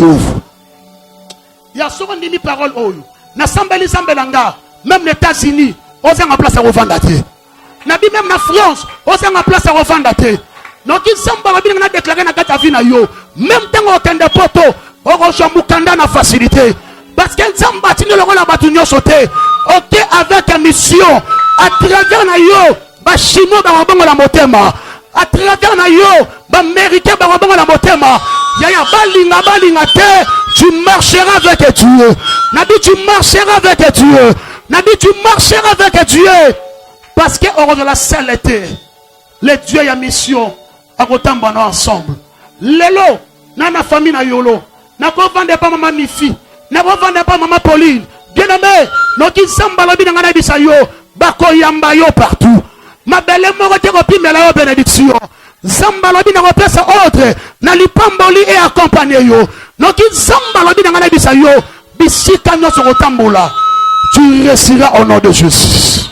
y a souvent des paroles. Même les États-Unis, on a en place à revendre. Même la France, on a en place à revendre. Donc ils sont déclaré na kata vina yo. Même temps aucun de poto, on a na facilité. Parce que Nzamba tino le la batunyo sauté. OK avec la mission à travers na yo ba chino ba bongo la motema à travers na yo ba américain ba bongo la motema yaya balinga te tu marcheras avec Dieu. Nabi tu marcheras avec Dieu. Nabi tu marcheras avec Dieu parce que hors de la saleté les dieux ya mission à kotamba ensemble. Lelo na famille na yolo na ko vendre pas maman Mifi na ko vendre pas maman Pauline. Bien aimé, donc ils sont balabi dans la bisayo, bako yamba yo partout. Ma belle morote kopi mela yo bénédiction. Zambalabi na repesa ordre, na lipamboli et accompagner yo. Donc ils sont balabi dans la bisayo, bisika no sotambola. Tu réussiras au nom de Jésus.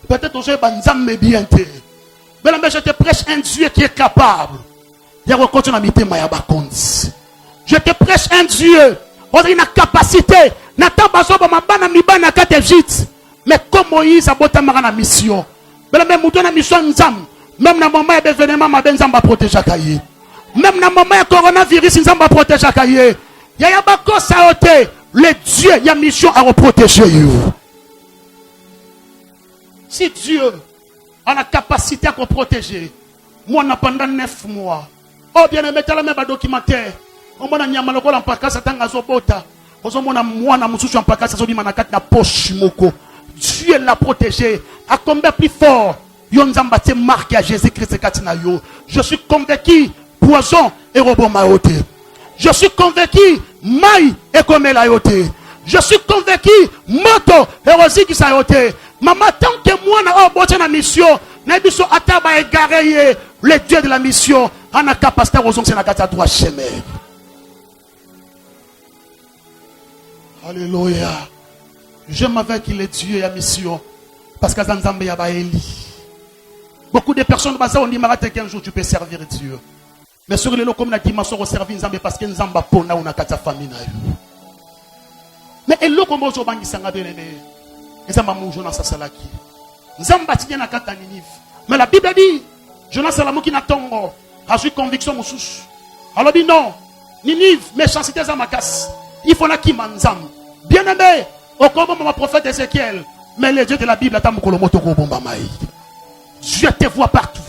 Peut-être que banzam bien te. Mais je te prêche un Dieu qui est capable. Je te prêche un Dieu. On a une capacité. Mais comme Moïse a boté ma mission. Mais même na mission nzam. Même na moment événement ma ben nzamba protéger kaye. Même na moment coronavirus nzamba protéger kaye. Ya bako saoté. Le Dieu y a mission à protéger you. Si Dieu a la capacité à protéger, moi pendant 9 mois. Oh bien aimé, t'as la même documentaire. On m'a dit que la pakasa tanga zobota. On m'a moi na mususu en pakasa zobi manakat na poche moko. Dieu l'a protégé. À combien plus fort? Yonzamba te marqué à Jésus-Christ katina yo. Je suis convaincu poison et robot maote. Je suis convaincu maï et comme la yote. Je suis convaincu moto et rosi qui sa yote. Maman tant que moi na obote na mission, na biso ataba égaré le Dieu de la mission. On a capacité aux hommes, c'est la carte droit chemin. Alléluia. J'aime avec les Dieu et la mission. Parce que Zanzambe yaba Eli. Beaucoup de personnes on dit qu'un jour tu peux servir Dieu. Mais sur les lots comme la dimension on servir Nzambe parce que Nzamba pona on a kata famille na yo. Mais et l'eau comme aujourd'hui bangi sanga bien aimé. Nzamba mou Jonas salaki. Nzamba tient na kata Ninive. Mais la Bible dit Jonas salamu qui na tongo. A eu conviction moussous. Alors dit non. Ninive, méchanceté à ma casse. Il faut la qui manzam. Bien aimé. Au combat mon prophète Ézéchiel. Mais le Dieu de la Bible attend mon kolomoto bomba maï. Dieu te voit partout.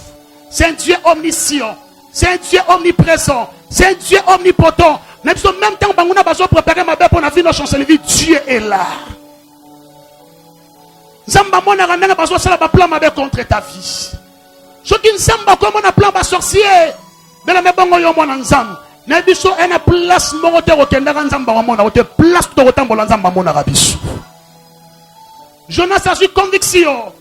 C'est un Dieu omniscient. C'est un Dieu omniprésent. C'est un Dieu omnipotent. Même temps, on a besoin de préparer ma bête pour la vie de la chancellerie. Dieu est là. Zamba mona randana besoin de la plan ma bête contre ta vie. Ce qui ne semble pas comme on a plan ma sorcier. Mais la mebongo yo mona nzam. Na biso ena place mongote au kendara nzamba wa mona. Ote place to otambo nzamba mona rabiso. Jonas a eu conviction.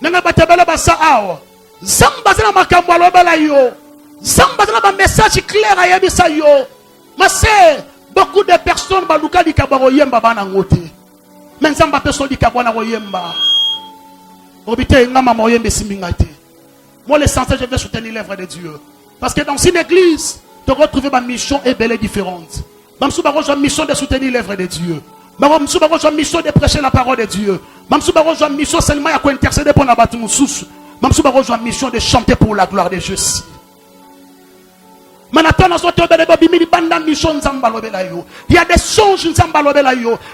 Nanga batebele basa awa. Zamba zana makambo alobela yo. Zamba zana ba message clair ayebisa yo. Ma sœur, beaucoup de personnes baluka di kabaro yemba bana ngote. Mais nzamba personne di kabwana ro yemba. Obité ngama mo yembe simingate. Moi l'essentiel je vais soutenir l'œuvre de Dieu. Parce que dans une église, te retrouver ma mission est belle et différente. Mamsou baro j'ai mission de soutenir l'œuvre de Dieu. Mamsou baro j'ai mission de prêcher la parole de Dieu. Mamsou baro j'ai mission seulement à intercéder pour la bâtiment sous. Mamsou baro j'ai mission de chanter pour la gloire de Dieu. Il y a des songes il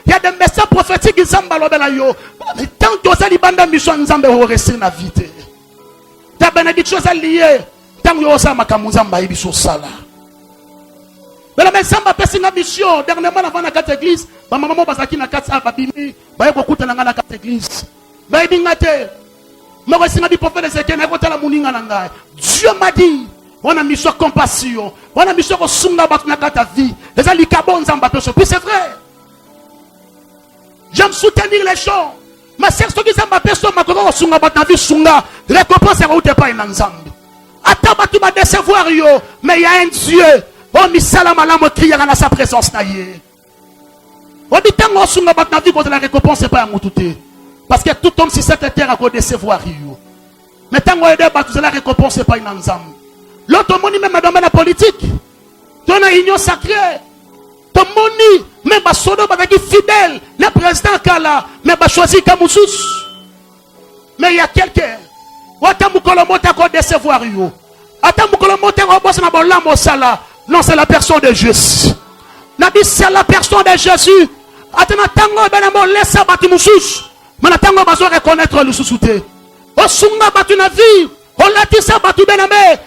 y a des messages prophétiques mais tant que vous avez des mission nzambe vous restez na vie ta bénédiction est liée tant que vous avez makamu nzamba ibiso sala mais la nzamba pesi na mission dernièrement avant la carte église ba maman bazaki na carte abimi ba yeko kutana na carte église ba ibingate mo singa bi prophète Ézéchiel na kotala muninga na ngai Dieu m'a dit on a mis sur compassion. On a mis sur sunga batna ta vie. Les alikabon zamba peso. Puis c'est vrai. J'aime soutenir les gens. Ma sœur ce qui zamba peso ma koko sunga batna vie sunga. Récompense est route pas en nzambi. Ataba tu vas décevoir yo, mais il y a un Dieu. Oh mi salama la mo crier dans sa présence na yé. On dit tant sunga batna vie contre la récompense est pas en moutouté. Parce que tout homme sur cette terre a ko décevoir yo. Mais tant on aider battu la récompense est pas en nzambi. L'autre moni même dans la politique. Ton union sacrée. Ton moni même ba sodo ba qui fidèle. Le président Kala mais ba choisi Kamoussous. Mais il y a quelqu'un. Wata mukolo mota ko décevoir yo. Ata mukolo mota ko boss na bola mosala. Non, c'est la personne de Jésus. Nabi c'est la personne de Jésus. Atana tango benamo laisse batu Moussous. Mana tango bazo reconnaître le sous-souté. O sunga batu na vie. On l'a dit ça batu bename.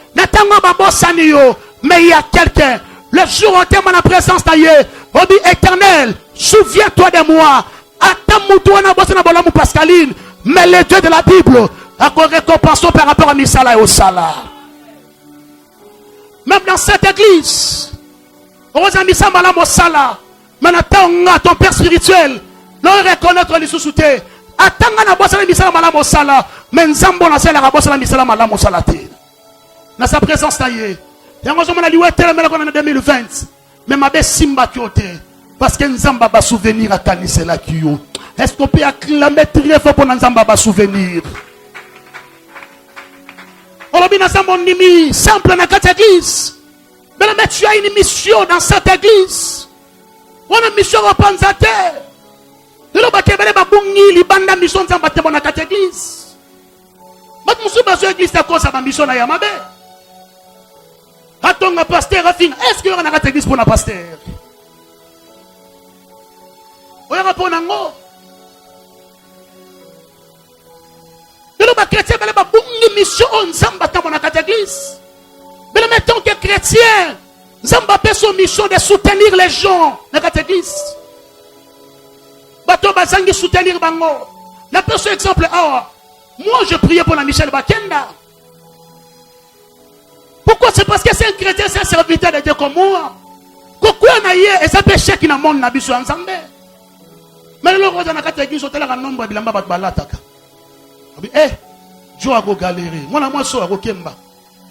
Mais il y a quelqu'un, le jour où tu es en présence d'ailleurs, on dit éternel, souviens-toi de moi. Pascaline, mais les dieux de la Bible, à quoi récompensons par rapport à Misala et au Sala. Même dans cette église, on a mis ça malam au Sala. Maintenant, ton père spirituel, non reconnaître les sous-soutés. Attends, on a bossé la Misala malam au Sala, mais nous avons bossé la Misala malam au Sala. Dans sa présence taillée. Et on a dit, ouais, tel en 2020. Mais ma belle Simba qui parce que Nzamba va souvenir à Kanisela Kyo. Est-ce qu'on peut acclamer très fort pour Nzamba va souvenir? simple dans cette église. Mais tu as une mission dans cette église. On a une mission au Panzate. Tu as une mission dans cette église. L'église à ma mission. Attends, pasteur, est-ce qu'il y a une église pour un pasteur? Il y a une mission dans cette église. Mais mettons que chrétien, Zamba fait son mission de soutenir les gens dans cette église. Bato bazangi soutenir bango. La personne exemple, moi je priais pour la Michel Bakenda. Pourquoi? C'est parce que c'est un chrétien, c'est un serviteur de Dieu comme moi. Pourquoi naïe et ça péché qui n'a monde na biso ensemble. Mais le roi dans cette église hôtel a nombre de bilamba balataka. Eh, Dieu a go galérer. Moi la moi so a go kemba.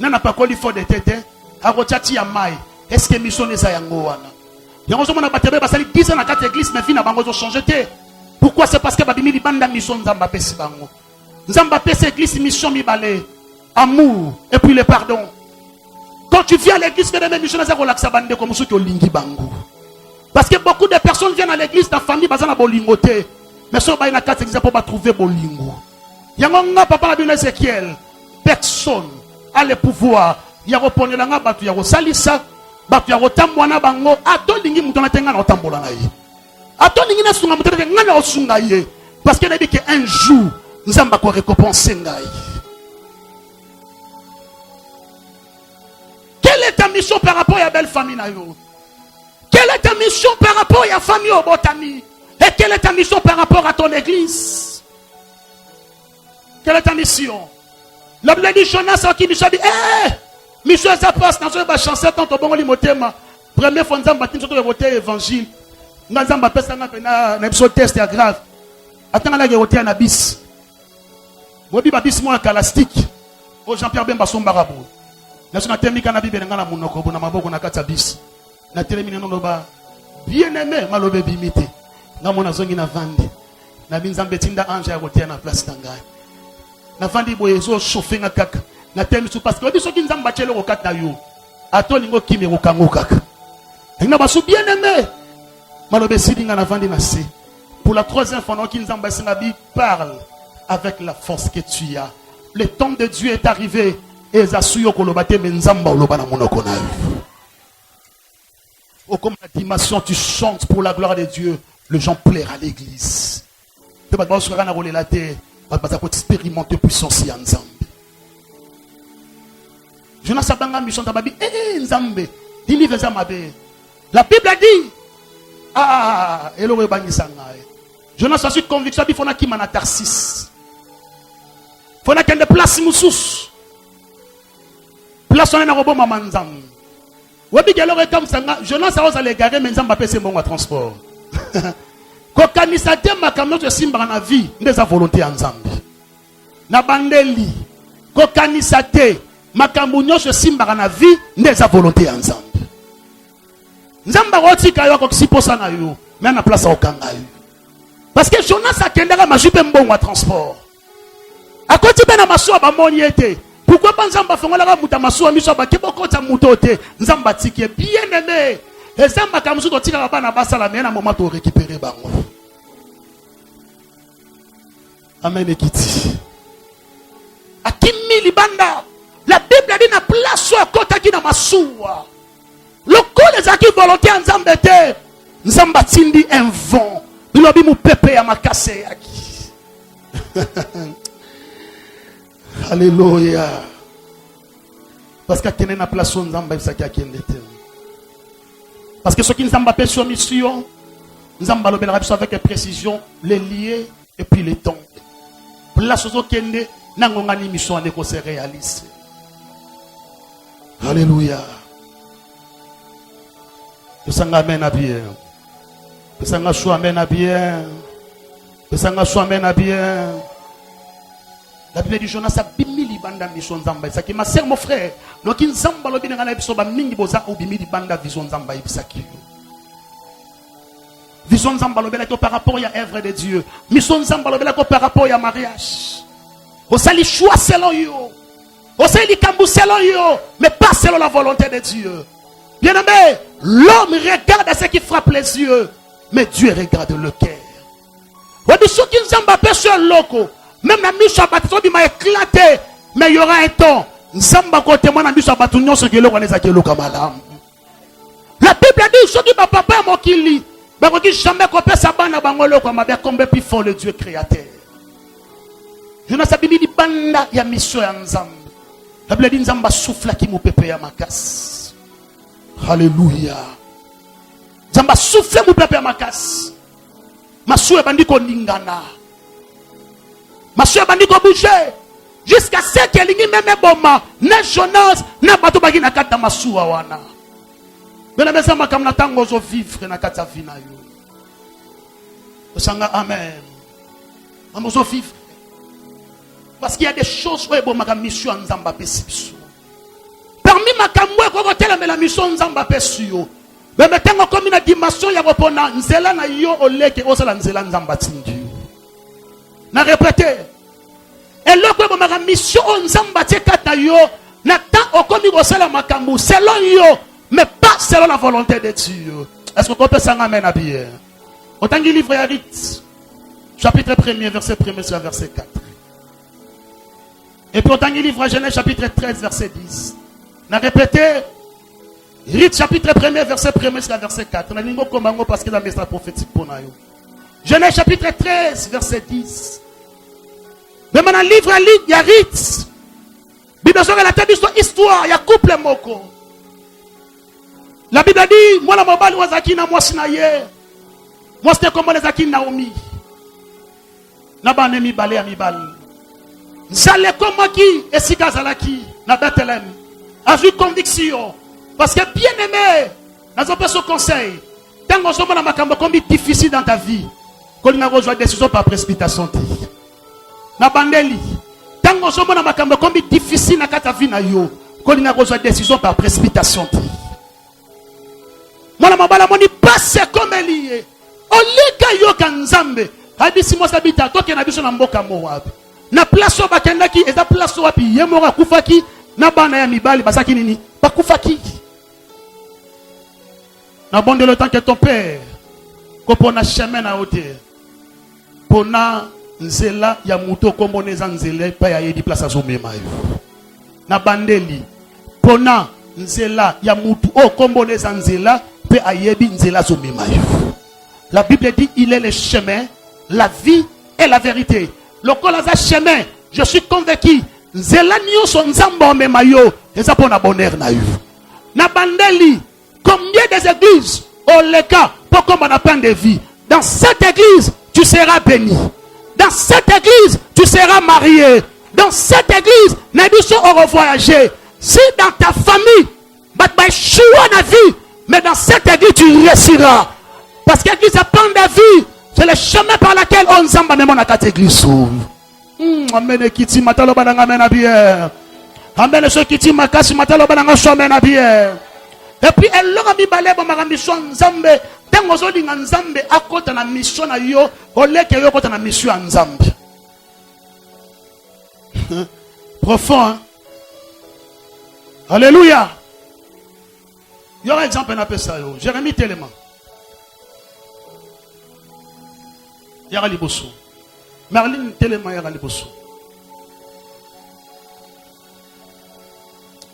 Nana pas quoi il faut des têtes. A go tchati ya mai. Est-ce que mission les a yango wana? Yango so mona batebe basali 10 ans na cette église mais fina bango zo changer té. Pourquoi? C'est parce que babimi li banda mission nzamba pesi bango. Nzamba pesi église mission mi balé. Amour et puis le pardon. Quand tu viens à l'église, fais des mêmes missions, comme ceux qui ont lingi bango. Parce que beaucoup de personnes viennent à l'église, ta famille, bazana bolingoté. Mais si on va y a 4 exemples pour trouver bolingo. Il y a un papa la Bible Ézéchiel. Personne a le pouvoir. Il y a reponné la batu, il y a salisa, batu, il y a tamboana bango. Ato lingi mutona tenga na tambola na yi. Ato lingi na sunga mutona tenga na sunga yi. Parce qu'il a dit qu'un jour, nous allons récompenser ngai. Quelle est ta mission par rapport à la belle famille? Quelle est ta mission par rapport à la famille au botami? Et quelle est ta mission par rapport à ton église? Quelle est ta mission? La Bible dit Jonas qui nous a dit, mission ça passe dans une chanson tant au bon limotema. Première fois nous avons bâti sur le voter évangile. Nous avons bâti ça na épisode test est grave. Attends la voter en abyss. Bobi babis moi calastique. Au Jean-Pierre Bemba son barabou. Na temika na bibe ngana munoko bona maboko na kata bis na telemine no ba bien aimé malobe bimité na mona zongi na vandi na binzambe tinda ange ya kotia na place tangai na vandi boye zo chauffer nga kaka na temi su parce que biso ki nzamba chelo ko kata yo ato lingo kimi ko kango kaka na basu bien aimé malobe sidinga na vandi na se pour la troisième fois no ki nzamba singa bi parle avec la force que tu as. Le temps de Dieu est arrivé. Et oh, comme la dimension tu chantes pour la gloire de Dieu, les gens plairent à l'église. Tu vas expérimenter puissance en Nzambe. Jonas Abanga mission tababi Nzambe. La Bible a dit Jonas a su conviction il faut na ki mana Tarsis. Faut na kende place musus. Place on est dans le bon moment Nzambe. Wabi gelo comme ça Jonas a osé garer mais Nzambe a c'est bon transport. Ko kanisa te makamno to simba na vie ndeza volonté ya Nzambe. Na bandeli ko kanisa te makambo nyosho simba na vie ndeza volonté ya Nzambe. Nzambe rotika yo ko siposa na yo mais na place okanga yo. Parce que Jonas a kendaka majupe mbongo transport. A côté ben na maso ba moniete. Pourquoi pas Nzamba fongola muta masuwa miso ba keboko ta mutote Nzamba tiki bien aimé et Nzamba kamusu to tika bana basala mais na moment to récupérer bango. Amen ekiti. Akimi libanda la Bible dit na place so kota ki na masuwa. Le col les aki volonté Nzamba te Nzamba tindi un vent. Bilobi mu pepe ya makase yaki. Alléluia. Parce que Kenen a place Nzamba ça qui a parce que ceux qui Nzamba paient sur mission, Nzamba le bénira avec précision les liés et puis les temps. Place aux Kende n'angongani mission ne se réalise. Alléluia. Que ça amène à bien. Que ça amène à bien. Que ça amène à bien. La Bible dit Jonas a bimili banda mission Nzamba isaki. Ma sœur, mon frère, loki Nzamba lobi ngana ebiso ba mingi boza o bimili banda vision Nzamba isaki. Vision Nzamba lobi la par rapport à œuvre de Dieu. Mission Nzamba lobi la par rapport à mariage. Au sali choix selon yo. Mais pas selon la volonté de Dieu. Bien aimé, l'homme regarde à ce qui frappe les yeux, mais Dieu regarde le cœur. Même la mise à bâtiment m'a éclaté, mais il y aura un temps. La Bible dit ce qui m'a papa mon qui lit, jamais qu'on peut s'abandonner bangolo comme bien combien plus fort le Dieu créateur. Je ne sais pas si banda ya mission ya nzambe. La Bible dit nzamba souffle qui mu pepe ya makas. Alléluia. Nzamba souffle mu pepe ya makas. Masou bandi ko lingana. Masou bandi ko bouger jusqu'à ce que lingi même boma, na Jonas, na bato bagi na kata masou wana. Bela mesa makam na tango zo vivre na kata vina yo. Osanga amen. Amozo vivre. Parce qu'il y a des choses où il y a des missions en Zamba Pessio. Parmi ma camoué, quand on a la mission en Zamba Pessio, mais maintenant, comme une dimension, il y a un Nzela na yo au leke, au sala Nzela Nzamba Tindu. Na répété. Et là, quand on a la mission en Zamba Tekata yo, na tant au commis au sala makamou, selon yo, mais pas selon la volonté de Dieu. Est-ce qu'on peut s'en amener à bien? Autant qu'il livre à Rite, chapitre 1er, verset 1er, sur verset 4. Et puis autant qu'il livre à Genèse, chapitre 13, verset 10. On a répété, Rite, chapitre 1er, verset 1er, sur verset 4. On a dit comment parce que dans le message prophétique pour nous. Genèse, chapitre 13, verset 10. Mais maintenant, livre à Rite, il y a Rite. Bible sur la tête de son histoire, il y a couple moko. La Bible dit, moi la mobile wazaki na moi sinaye. Moi c'était comme les aki Naomi. Na bane mi balé à mi bal. Zale comme qui et si gazalaki na Bethlehem. Avec conviction parce que bien aimé, nous avons ce conseil. Tant que nous avons makambo comme difficile dans ta vie, qu'on n'a pas besoin de décision par précipitation. Na bandeli. Tant que nous avons makambo comme difficile dans ta vie na yo, qu'on n'a pas besoin de décision par précipitation. Moi la mabala moni passe comme lié. Olika yo kanzambe. Habisi mo sabita toke na biso na mboka Moab. Na place o bakendaki eza place wapi yemora kufaki na bana ya mibali basaki nini bakufaki. Na bon de le temps que ton père kopona chemin na hauteur. Pona nzela ya muto komboneza nzela pa ya yedi place azomema yo. Na bandeli pona nzela ya mutu o komboneza nzela pe ayebi nzela azomema yo. La Bible dit il est le chemin, la vie et la vérité. Le colaza chemin, je suis convaincu. Nzela nyonso nzamba omema yo, eza pona bonheur na yo. Na bandeli, combien des églises au leka pour comme on a plein de vie. Dans cette église, tu seras béni. Dans cette église, tu seras marié. Dans cette église, Nébuchadnezzar aura voyagé. Si dans ta famille, choix na vie, mais dans cette église, tu réussiras. Parce que l'église a plein de vie. C'est le chemin par lequel on s'en va même dans cette église. Amen. Kiti matalo bananga mena bien. Amen. Ce kiti makasi matalo bananga shomena bien. Et puis elle leur a mis balé pour ma mission Nzambe. Tant aux autres Nzambe à côté de la mission na yo, au lieu que yo côté de la mission Nzambe. Profond. Hein? Alléluia. Il y aura un exemple un peu ça. Jérémie Téléma. Yara Liboso. Marlene Téléma Yara Liboso.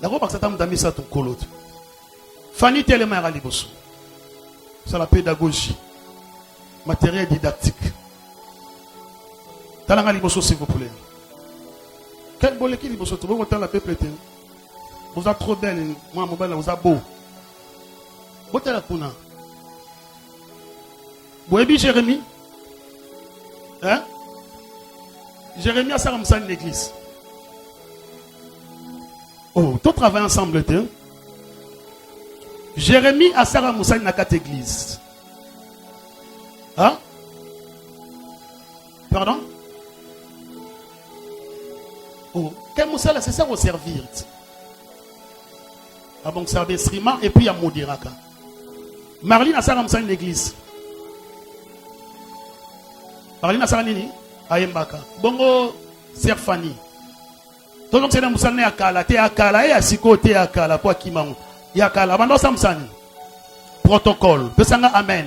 La robe que ça t'a mis ça ton colo. Fanny Téléma Yara Liboso. C'est la pédagogie. Matériel didactique. Talanga Liboso s'il vous plaît. Quel beau l'équipe Liboso. Tu vois la peuple. Vous êtes trop belle. Moi mon belle vous êtes beau. Vous êtes la puna. Vous avez Jérémie. Hein? Jérémie a ça comme ça une église. Oh, tout travaille ensemble. Hein? Jérémie a ça comme ça une église. Hein? Pardon? Oh, quel moussa là, c'est ça au servir. Ah bon, servir Srima et puis à Modiraka. Marlene a ça comme ça une église. Marlene a ça nini? Ayembaka. Bongo, Sir Fanny. Donc c'est un musane akala, te akala et asiko te akala pour kimango. Yakala bando samsani. Protocole. Pesanga amen.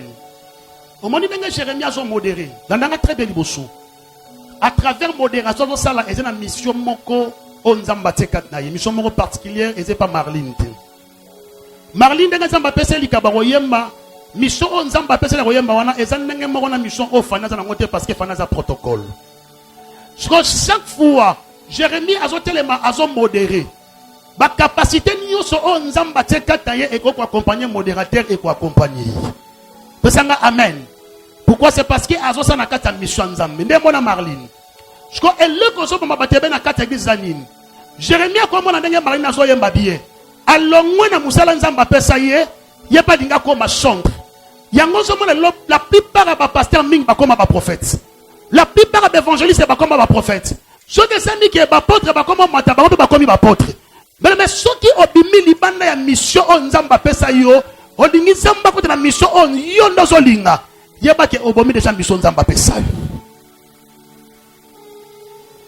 Au moment où Jérémie a son modéré, dans un très bel bosso. À travers modération, ça là, c'est une mission moko on zambate katnaye, mission moko particulière et c'est pas Marlene. Marlene dans zamba pese likabaro yemba, mission on zamba pese la yemba wana, et ça n'engage moko na mission au fana za ngote parce que fana za protocole. Chaque fois Jérémie a tellement a son modéré. Ba capacité ni so on zambate katnaye et ko accompagner modérateur et ko accompagner. Pesanga amen. Pourquoi? C'est parce que azo sa na kata mission nzambe. Ndemo na Marlene. Je crois elle le koso ba batebe na kata église zanine. Jérémie ko mona ndenge Marlene azo yemba bien. Alongwe na musala nzamba pesa ye, ye pas dinga ko ma chambre. Yango zo mona la plupart ba pasteur ming ba koma ba prophète. La plupart ba évangéliste ba koma ba prophète. Ceux qui sami que ba apôtre ba koma mata ba komi ba apôtre. Mais ceux qui obimi libanda ya mission on nzamba pesa yo, olingi nzamba ko na mission on yo ndozo linga. Yeba ke obomi déjà mission nzamba pesa.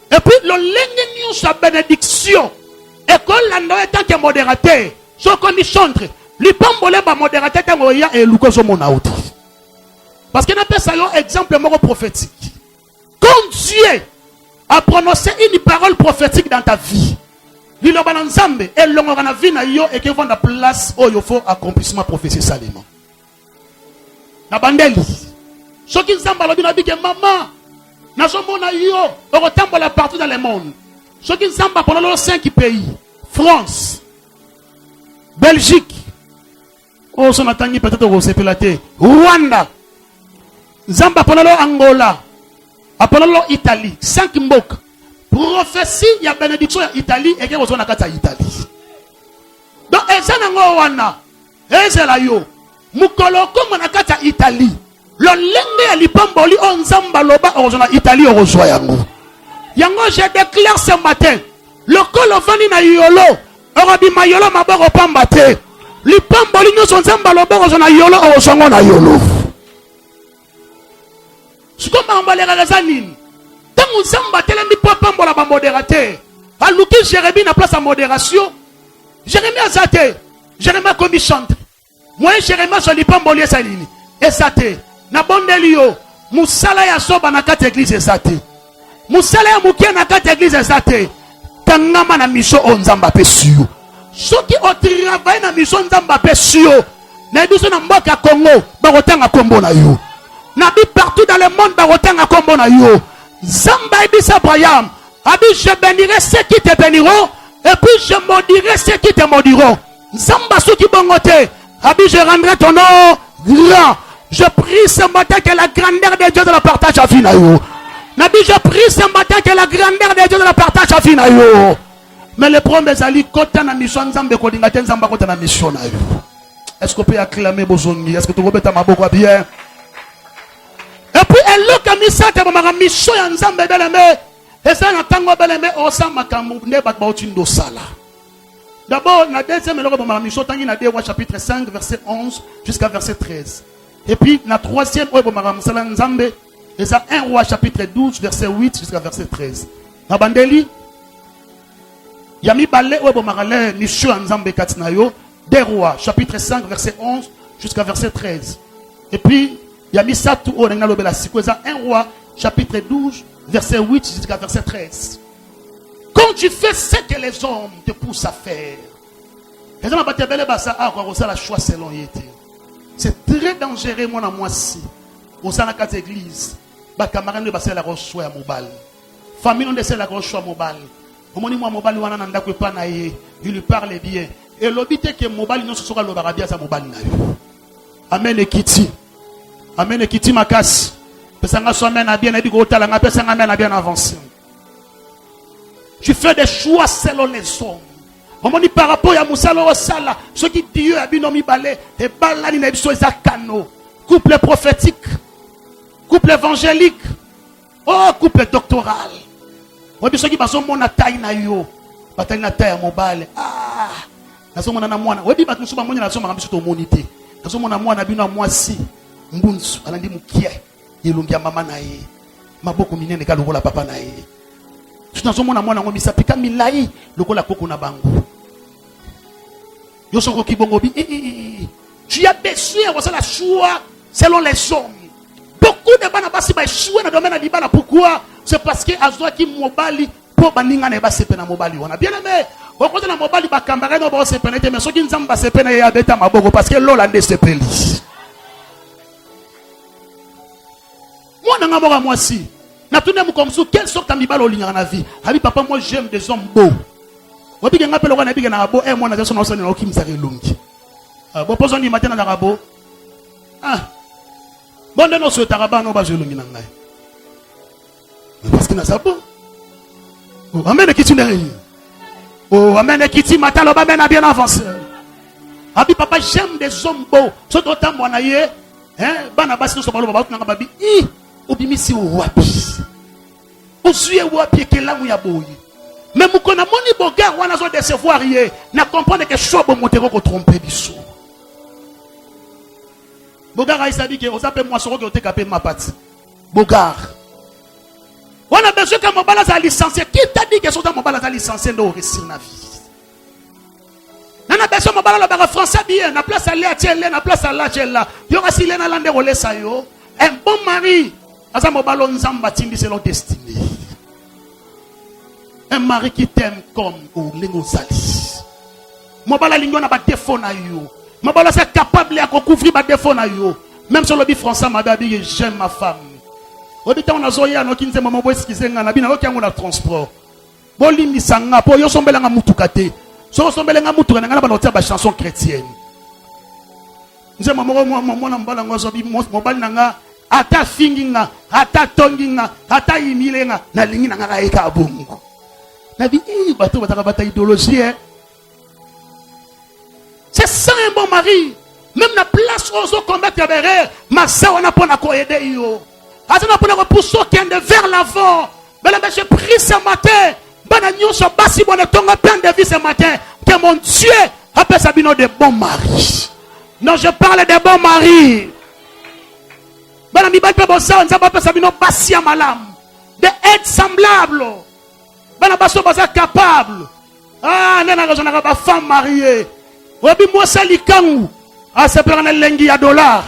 Et puis le lenge sa bénédiction école lando tant que modérateur so comme chantre lui pambole ba modérateur tango ya et lukozo mona outi. Parce que na pesa yo exemple moko prophétique. Quand Dieu a prononcé une parole prophétique dans ta vie, lilo bana nzambe et longo na vie na yo et que vont la place où il faut accomplissement prophétique salement. Na bandeli soki nzamba lobi na bike maman na somona yo okotambola partout dans le monde. Soki nzamba pendant les 5 pays, France, Belgique, oh son atangi peut-être au sepelate, Rwanda, nzamba pendant Angola, pendant Italie, 5 mbok. Prophétie il y a bénédiction en Italie et que vous on a kata Italie. Donc ezanango wana ezela yo mukolo comme na kata Italie. Le lenge ya lipamboli on nzamba loba ozona Italie ozwa yango. Yango je déclare ce matin le kolo vani na yolo orobi mayolo maboko pamba te. Lipamboli nyoso nzamba loba ozona yolo ozongo na yolo. Sikoma ambalera razanine. Tango nzamba telemi pambola ba modérateur. Aluki Jérémie na place à modération. Jérémie azate. Jérémie comme chante. Moi Jérémie so lipamboli esalini. Esate. Na bondeli yo musala ya soba na kati église ezate musala ya mukia na kati église ezate tangama na mission onzamba pesio soki o travail na mission nzamba pesio na biso na mboka Congo bakotanga kombo na yo na bi partout dans le monde bakotanga kombo na yo zamba ebisa Abraham abi je bénirai ceux qui te béniront et puis je maudirai ceux qui te maudiront zamba soki bongote abi je rendrai ton nom grand. Je prie ce matin que la grandeur de Dieu de la partage à Finayo. Nabi, je prie ce matin que la grandeur de Dieu de la partage à Finayo. Mais le problème est ali kota na mission nzambe ko dinga te nzamba kota na mission na yo. Est-ce qu'on peut acclamer bozongi? Est-ce que tu peux ta maboko bien? Et puis elle le kamisa te ba mission ya nzambe beleme. Et ça na tango beleme o sa makambu ne ba otindo sala. D'abord na deuxième le ba mission tangi na 2 chapitre 5 verset 11 jusqu'à verset 13. Et puis, la troisième, et ça 1 roi chapitre 12, verset 8 jusqu'à verset 13. Nabandeli, Yami Balé, mission Nzambe Katinayo, 2 rois chapitre 5, verset 11 jusqu'à verset 13. Et puis, Yami Satou, 1 roi chapitre 12, verset 8 jusqu'à verset 13. Quand tu fais ce que les hommes te poussent à faire, les hommes la choix selon yété. C'est très dangereux, moi, moi, si. Au sein de la église, les camarades ne passent la reçoit à mobile. Famille, on décide la reçoit à mobile. Au moment où moi, mobile, il lui parle bien. Et l'obité que mobile, non, ce sera le barabia à mobile. Amen et Kiti. Amen et Kiti Makas. Pesanga somen a bien dit que talanga pesanga men a bien avancé. Tu fais des choix selon les hommes. On dit par rapport à Moussalo Sala, ceux qui disent à Binomi Balé, et Balani Nebso Zakano, couple prophétique, couple évangélique, oh, couple doctoral. On dit ceux qui passent mon taille na yo, bataille na taille mobile. Ah, na so mona na mwana. On dit bat musuba mona na so ma biso to monité. Na so mona mwana bino mwasi, mbunsu, alandi mukie, yelungia mama na ye. Maboko minene ka lobola papa na ye. Dans un monde à moi, on a pika milai, le kola koko na bango. Yo soko ki bongo bi. Tu as besoin de la choix selon les hommes. Beaucoup de banabas si ba choix na domaine na libala. Pourquoi? C'est parce que azwa ki mobali po baninga ne ba sepe na mobali. On a bien aimé. Au côté na mobali ba kambare no ba sepe na te mais soki nzamba sepe na ya beta maboko parce que lola nde sepeli. Moi na ngamo moi si. Na tourné comme ça, quelle sorte d'amibal au ligne en vie? Abi papa, moi j'aime des hommes beaux. Wabi genga pelo wana biga na rabo, moi na son ensemble na okim sare lungi. Bon poson di matin na rabo. Bon de no so taraba no ba je lungi na ngai. Parce que na sabo. Oh amène kiti na ri. Oh amène kiti matalo ba mena bien avancé. Abi papa, j'aime des hommes beaux. So to tambo na ye, bana basi no so balo ba na babi. Obimisi wapi. Osuye wapi ke la ya boyi. Mais mukona moni boga wana zo décevoir ye na comprendre que chobo motero ko tromper biso. Bogar a isabi que osape moi soro que te capé ma patte. Bogar. On a besoin que mon bala za licencié. Qui t'a dit que son mon bala za licencié no réussir na vie. Nana besoin mon bala la français bien na place aller à tielle na place à la tielle. Yo ga si na lande rolé sa yo. Un bon mari Aza mobalo nzamba tindi c'est leur destinée. Un mari qui t'aime comme au lingo zali. Mobala lingo na ba défaut na yo. Mobala c'est capable de couvrir ba défaut na yo. Même sur le bi français mababi j'aime ma femme. Odita on a zoya no kinze mama bo eskize nga na bina okiango na transport. Bolimi sanga po yo sombela nga mutuka te. So sombela nga mutuka nga na ba notia ba chanson chrétienne. Nze mama mwana mbala ngozo bi mobali nanga ata finginga, ata tonginga, ata imilenga, na lingi na nga eka bongo. Na bi bato bataka bata idéologie. C'est ça un bon mari. Même la place où on commettre des erreurs, ma soeur on a pas na ko aider yo. Azana pour repousser vers l'avant. Mais je prie ce matin, bana nyonso basi bona tonga plein de vie ce matin, que mon Dieu appelle ça bino de bons maris. Non, je parle des bons maris. Bana mi balpe bosa on appelle ça bino basi ya malam. De être semblable. Bana baso baza capable. Ah, nena raison na ba femme mariée. Obi mo sali kangu. Ah, c'est plein de lengi à dollars.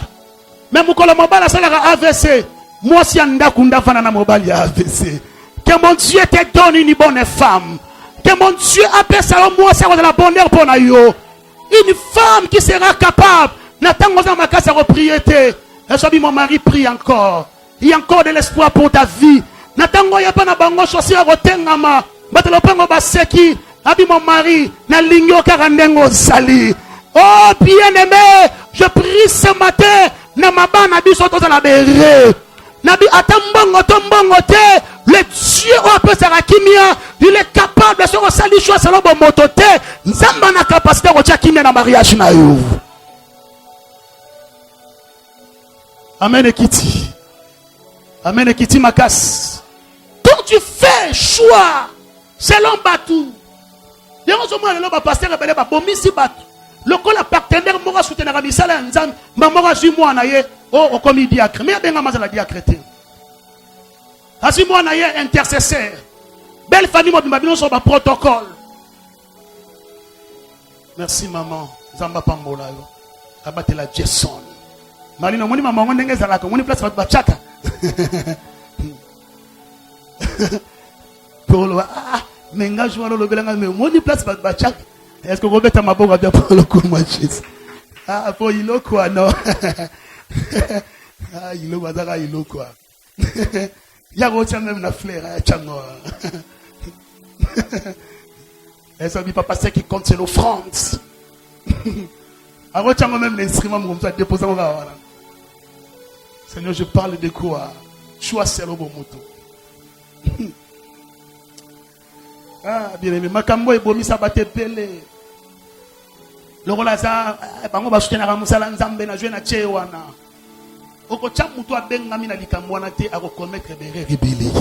Mais mukolo mobala salaka AVC. Moi si anda kunda fana na mobali ya AVC. Que mon Dieu te donne une bonne femme. Que mon Dieu appelle ça moi ça de la bonheur pour na yo. Une femme qui sera capable. N'attends pas ma casse à propriété. Et mon mari prie encore. Il y a encore de l'espoir pour ta vie. N'attends pas na bango choisi à rotengama. Batelo pango baseki. Abi mon mari na ligno karandengo sali. Oh bien-aimé, je prie ce matin na mabana biso to la béré. Nabi atambongo tombongo te. Le Dieu peut se kimia, il est capable de se resali choix selon bon mototé. Nzamba na capacité de kimia na mariage na yo. Amen ekiti. Amen ekiti makas. Quand tu fais choix selon Batou. Y'a ce moment le pasteur rebelle ba bomisi Batou. Le col partenaire mora soutenir à misala nzam, mora jumwa na ye o comme diacre. Mais benga mazala diacre te. Asi moi na ye intercesseur. Belle famille mo bimabino so ba protocole. Merci maman. Zamba pambola yo. Abatela Jason. Malino moni maman ndenge zalaka moni place ba chaka. Polo ah menga joalo lo belanga me moni place ba chaka. Est-ce que Robert Amaboga bien pour le coup machis? Ah pour il lo quoi non. Ah il lo bazara il lo quoi. Il y a aussi même la fleur à Tchango. Et ça ne peut pas passer qui compte c'est l'offrande. Alors Tchango même l'instrument comme ça déposé au gars. Seigneur, je parle de quoi? Choix c'est le bon moto. Ah bien aimé, makambo et bomi ça bate pelé. Le rolaza, bango ba soutenir à musala nzambe na jouer na tchewana. Oko cha mutu abengami na likambo wana te ako commettre bere rebelle.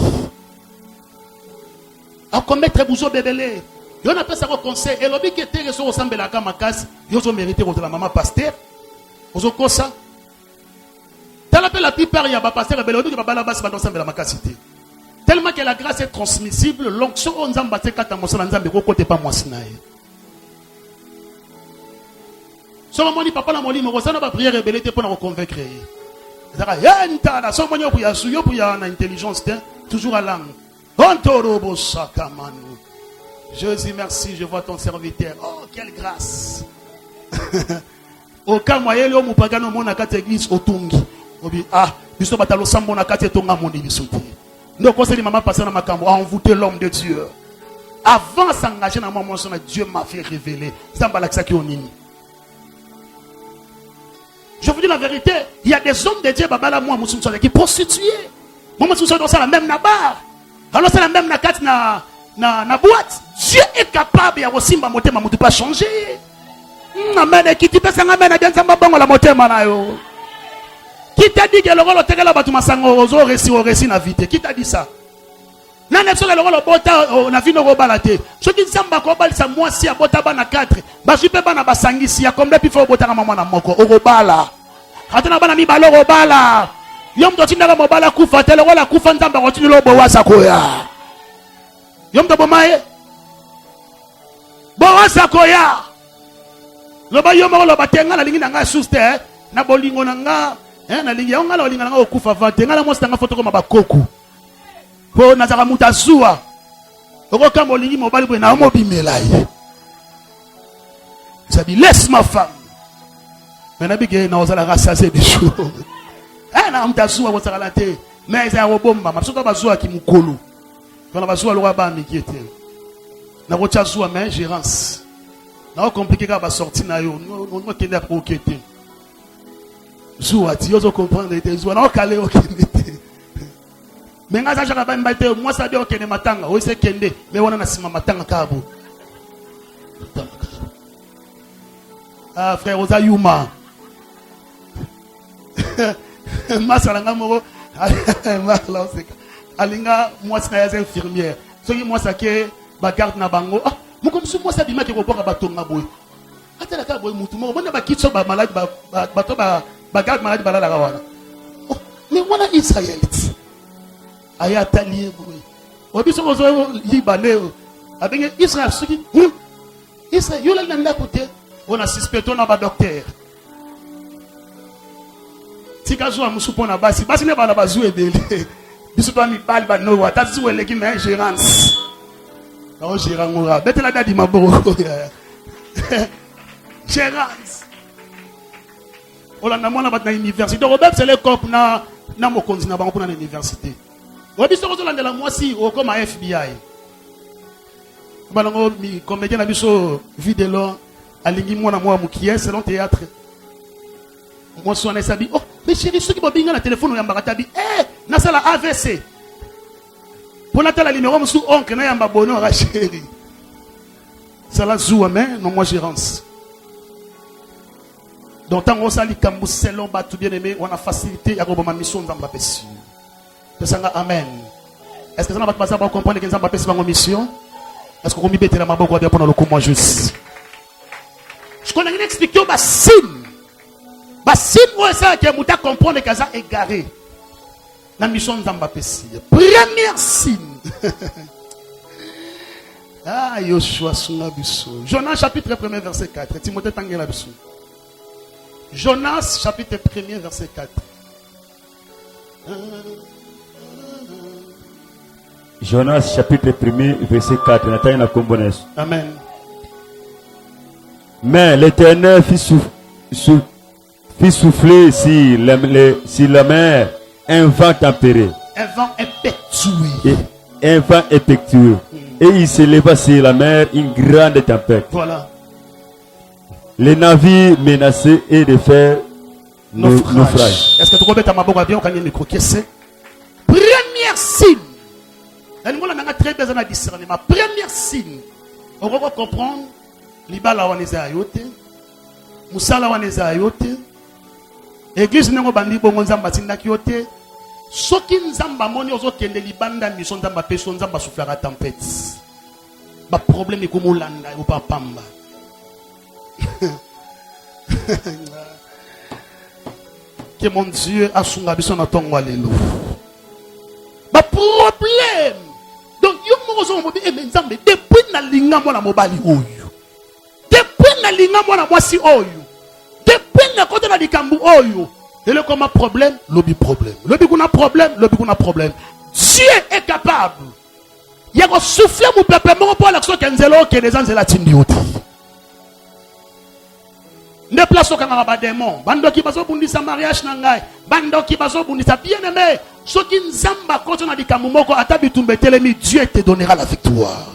A commettre buzo bebele. Yo na pesa ko conseil et lobi ke te reso osambela ka makasi, yo zo mériter contre la maman pasteur. Ozo kosa. Tala pe la plupart ya ba pasteur rebelle lobi ke ba bala basi ba osambela makasi te. Tellement que la grâce est transmissible, l'onction on zamba te kata mosala nzambe ko côté pas moi sinaye. Somo moni papa la moli mo sana ba prière rebelle te pour na convaincre. Zaka yenta na somo nyo pour suyo pour na intelligence toujours à langue. Ontorobo sakamanu. Jésus merci, je vois ton serviteur. Oh quelle grâce. Aucun moyen le mo pagano mo na kata église otungi. Obi ah biso batalo sambo na kata tonga moni bisote. Donc, quand c'est maman passé dans ma cambre, a envoûté l'homme de Dieu. Avant de s'engager dans mon mensonge, Dieu m'a fait révéler. Je vous dis la vérité, il y a des hommes de Dieu qui prostitués. Moi, je suis dans la même nabar. Alors, c'est la même nakat na boîte. Dieu est capable, il y a aussi ma moté, ma moté pas changer. Amen. Qui t'y passe, amen. Bien, ça m'a bon la moté, manayo. Qui t'a dit que le rôle de la batuma sango au récit na vite? Qui t'a dit ça? Non, ne le rôle bota na vino robalate. Ce qui samba ko bal sa moi si abota bana 4. Ba jupe bana basangi si ya combien puis faut bota na mama na moko o robala. Atana bana mi balo robala. Yom to tinda mo bala kufa tele wala kufa nzamba ko tinilo bo wasa koya. Yom to bomaye. Bo wasa koya. Loba yom lo batenga na lingi na nga suste na bolingo na nga. Na lingi ya ngala olinga nga okufa vate ngala mo stanga foto ko mabakoku po nazaka mutazua okoka molingi mobali bo na mo bimela ye ça dit laisse ma femme mais nabige na ozala rassasier biso na mutazua ko tsala te mais ça robomba masoto bazua ki mukolo kana bazua lo ba mikete na ko tsazua mais gérance na ko compliqué ka ba sorti na yo no kende ko kete Zoua, tu as comprendre tes zoua, non calé au Kende. Mais nga za ba mbate, moi ça bien au Kende matanga, oui c'est Kende, mais on a sima matanga kabo. Ah frère Oza Yuma. Masalanga moro, masala oseka. Alinga moi c'est infirmière. Ce qui moi ça que ba garde na bango. Ah, moi comme si moi ça bima ke ko boka batonga boy. Atela ka boy mutu mo, bona ba kitso ba malade ba to ba bagarde malade balala kawana. Oh, mais wana Israélite. Aya talié boy. Obiso ko zo libanais. Avec Israël ce qui Israël yo la nda côté. On a suspecté na ba docteur. Tika zo amusu pona basi. Basi ne bana bazu ebele. Biso to mi bal ba no wa. Tati zo eleki mais gérance. Non gérant ngora. Betela dadi maboko. Gérance. Olanda mona bat na université. Robert c'est le cop na mokonzi na bango na université. Obiso ko zolanda la mwasi o comme FBI. Balongo mi comédien na biso vidéo alingi mona mwa mukiye selon théâtre. Moi so na sabi oh mais chérie ceux qui bobinga na téléphone ya mbaka tabi na sala AVC. Pour la tala numéro musu oncle na yamba bonheur à chérie. Ça la joue mais non moi gérance. Donc, tant qu'on s'allie comme selon tout bien aimé, on a facilité à ma mission dans ma pessie. Amen. Est-ce que ça n'a pas passé pour comprendre que ça va passer dans ma mission? Est-ce qu'on m'y bête la main pour pendant le comment juste? Je connais une explication, bassine. Bassine, moi, ça, qui a comprendre que ça est égaré. La mission dans ma pessie. Première signe. Ah, Yoshua, Jonas, chapitre 1, verset 4. Timothée, Tangela, Bissou. Jonas chapitre 1 verset 4. Jonas chapitre 1 verset 4. Amen. Mais l'Éternel fit souffler sur la mer un vent tempéré. Un vent impétueux. Un vent impétueux. Et il s'éleva sur la mer une grande tempête. Voilà. Les navires menacés et de faire naufrage. Est-ce que tu comprends ma boca bien quand il micro c'est première signe. Elle nous a très besoin de discernement. Première signe. On va comprendre libala waneza ayote. Musala waneza ayote. Église n'engo bandi bongo nzamba tindaki yote. Soki nzamba moni ozo kende libanda mission nzamba peso nzamba soufflera tempête. Ba problème est comme olanda ou pas pamba. Que mon Dieu a son ambition dans ton walelo. Ba problème. Donc yo mozo mo bi e nzambe depuis na linga mo na mobali oyo. Depuis na linga mo na mwasi oyo. Depuis na kote na likambu oyo. Et le comment problème, lobby problème. Lobby qu'on a problème, lobby qu'on a problème. Dieu est capable. Il y a un souffle mon peuple mon pour l'action qu'enzelo que les anges la tindioti. Ne place aucun à démon. Bando qui baso bundi sa mariage nangai. Bando qui baso bundi sa bien-aimé. Ce qui nzamba quand on a dit kamumoko atabitumbe telemi Dieu te donnera la victoire.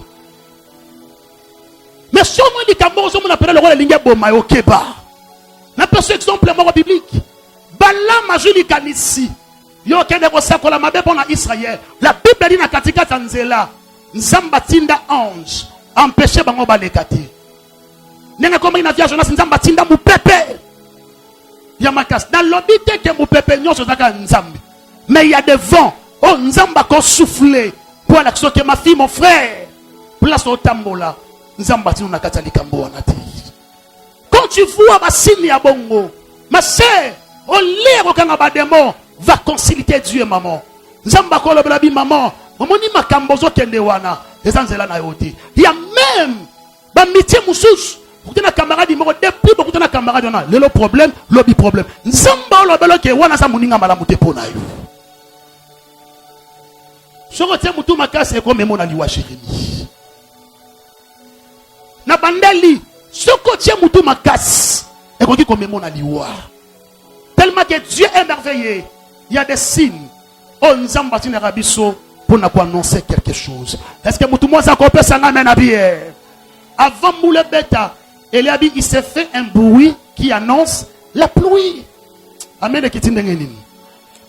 Mais si on dit kambo on appelle le roi linga boma okeba. Na personne exemple mort biblique. Balaam ajuli kanisi. Yo kende ko sakola mabe pona Israël. La Bible dit na katika tanzela. Nzamba tinda ange. Empêcher bango balekati. Nenga koma ina via Jonas nzamba tinda mu pepe. Ya makas. Dans l'obité que mu pepe nyonso zaka nzambi. Mais il y a des vents. Oh nzamba ko souffler. Pour l'action que ma fille mon frère. Place au tambola. Nzamba tinda na kata likambo wanati. Quand tu vois ma signe ya bongo. Ma sœur. Au lire aucun abademo va concilier Dieu et maman. Nzamba ko lobi maman. Maman ni makambozo kende wana. Ezanzela na yoti. Il y a même ba métier mususu. Vous na camarade moko depuis beaucoup na camarade na. Le problème, lobby problème. Nzamba lobelo ke wana sa muninga malamu te pona yo. Soko te mutu makase ko memo na liwa Jérémie. Na bandeli soko te mutu makase e ko ki ko memo na liwa. Tellement que Dieu est merveilleux. Il y a des signes. Oh, nous avons bâti rabisso pour nous annoncer quelque chose. Est-ce que tout le monde s'est compris ça amène à bien? Avant Moule Beta, il s'est fait un bruit qui annonce la pluie. Amen. Qui t'indengeni.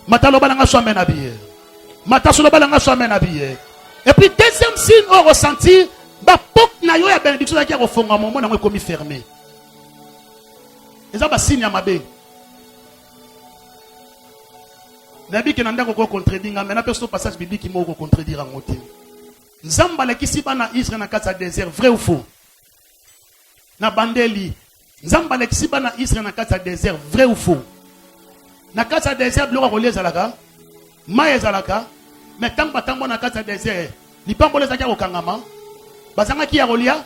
Matalo balanga so amène à bien. Matasolo balanga so amène à bien. Et puis deuxième signe on ressentit ba pok na yo ya bénédiction qui a refonga moment na comme fermé. Et ça ba signe ya mabe. Nabi qui n'a pas contredire, mais n'a pas ce passage biblique qui m'a contredire en motif. Nzamba le kisi bana Israël na kata désert, vrai ou faux? Na bandeli. Nzamba le kisi bana Israël na kata désert, vrai ou faux? Na kata désert blora relier zalaka, maye zalaka, mais tant batambo na kata désert, li pambo les akia okangama, bazanga ki ya rolia,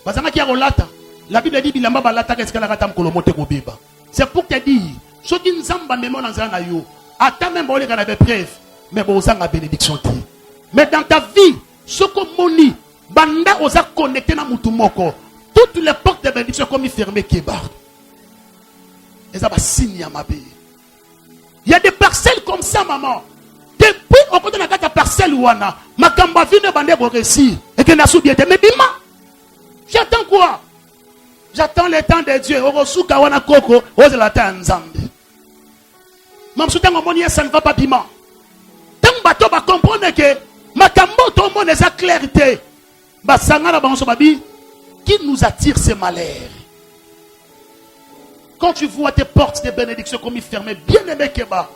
bazanga ki ya rolata. La Bible dit bilamba balata qu'est-ce qu'elle a ratam kolomote kobeba. C'est pour te dire, ce qui nzamba memo na zana yo. Attends même bon les gars preuve mais bon ça la bénédiction mais dans ta vie ce que moni banda osa connecté na mutu moko toutes les portes de bénédiction comme fermées keba et ça va signer à ma vie. Il y a des parcelles comme ça maman depuis au côté de la carte parcelle wana makamba vine bande bo réussir et que na soubiété mais bima j'attends quoi? J'attends le temps de Dieu orosuka wana koko oze la ta nzambe. Même si ça ne va pas bien. Tant que tu vas comprendre que ma cambo tout le monde est à clarté. Qui nous attire ces malheurs? Quand tu vois tes portes de bénédiction comme fermées, bien aimé Keba,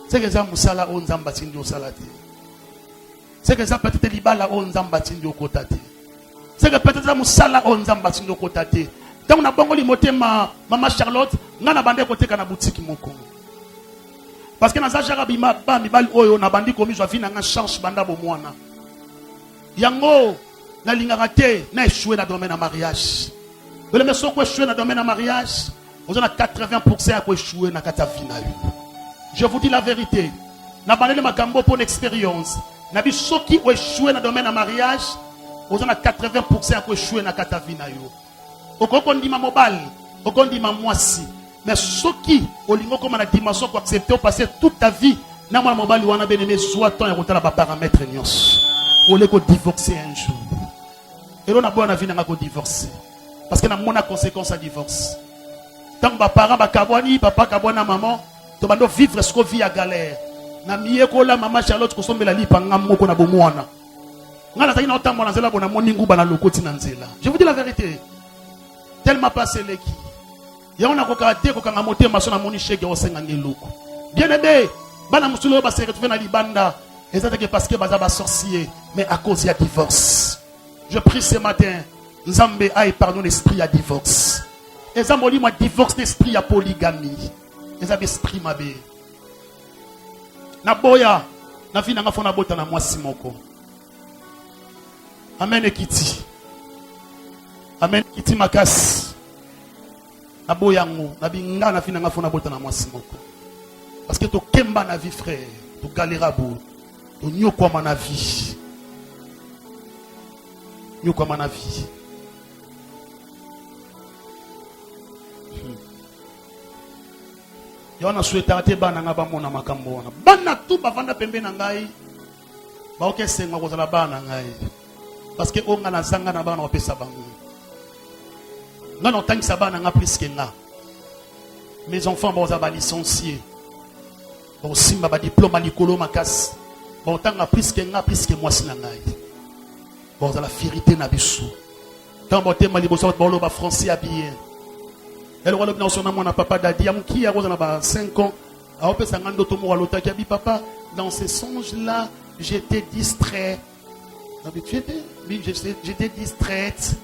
c'est que ça musala on zambatindio salati. C'est que ça peut-être libala on zambatindio kotate. C'est que peut-être ça musala on zambatindio kotate. Tant on a bon limoté maman Charlotte, on a bandé côté kana boutique moko. Parce que dans sa jarabima ba mi bal oyo na bandi komi zo vina nga chance banda bo mwana. Yango na lingaka te na échoué na domaine de mariage. Le monsieur ko échoué na domaine de mariage, on a 80% à ko échoué na kata vina yo. Je vous dis la vérité. Na bandi makambo pour l'expérience. Na bi soki o échoué na domaine de mariage, on a 80% à ko échoué na kata vina yo. Okoko ndima mobile, okoko ndima mwasi. Mais ceux qui, au niveau comme on a dimension, pour accepter, passer toute ta vie, n'a pas mobile ou on a bien aimé, soit tant et on a paramètre nions. On les divorcer un jour. Et on a beau on a vu n'a divorcer. Parce que n'a mon conséquence à divorce. Tant que parents bakabwani, papa kabwana maman, tu vas vivre ce qu'on vit à galère. Na miye ko la maman Charlotte ko sombe la li panga moko na bomwana. Ngala ta ina otambo na zela bona moningu bana lokoti na nzela. Je vous dis la vérité. Tellement passé l'équipe. Ya on a kokate ko kanga motema so na moni cheke o senga ngeloko. Bien aimé, bana musulo ba se retrouver na libanda, et ça parce que baza ba sorcier, mais à cause il y a divorce. Je prie ce matin, Nzambe aille pardon l'esprit à divorce. Et ça m'a dit moi divorce d'esprit à polygamie. Et ça esprit ma bé. Na boya, Na vie nanga fona bota na mwasi moko. Amen ekiti. Amen kiti makasi. Na boyango, na binga na vie nanga fona bota na mwasi moko. Parce que to kemba na vie frère, to galera bo, to nyokwa na vie. Nyokwa na vie. Yona souhaita te bana nga ba mona makambo wana. Bana tout bavanda pembe na ngai. Ba okesenga kozala bana ngai. Parce que onga na zanga na bana opesa bango. Nga no tangisa bana nga plus que nga. Mes enfants ba licenciés. Ba simba ba diplôme likolo makasi. Ba otanga plus que moi si na ngai. Ba la vérité na biso. Tant ba tema liboso ba lo ba français habillé. Elle a dit mon papa Dadi, qui a 5 ans, papa, dans ces songes-là, j'étais distrait. J'étais distraite.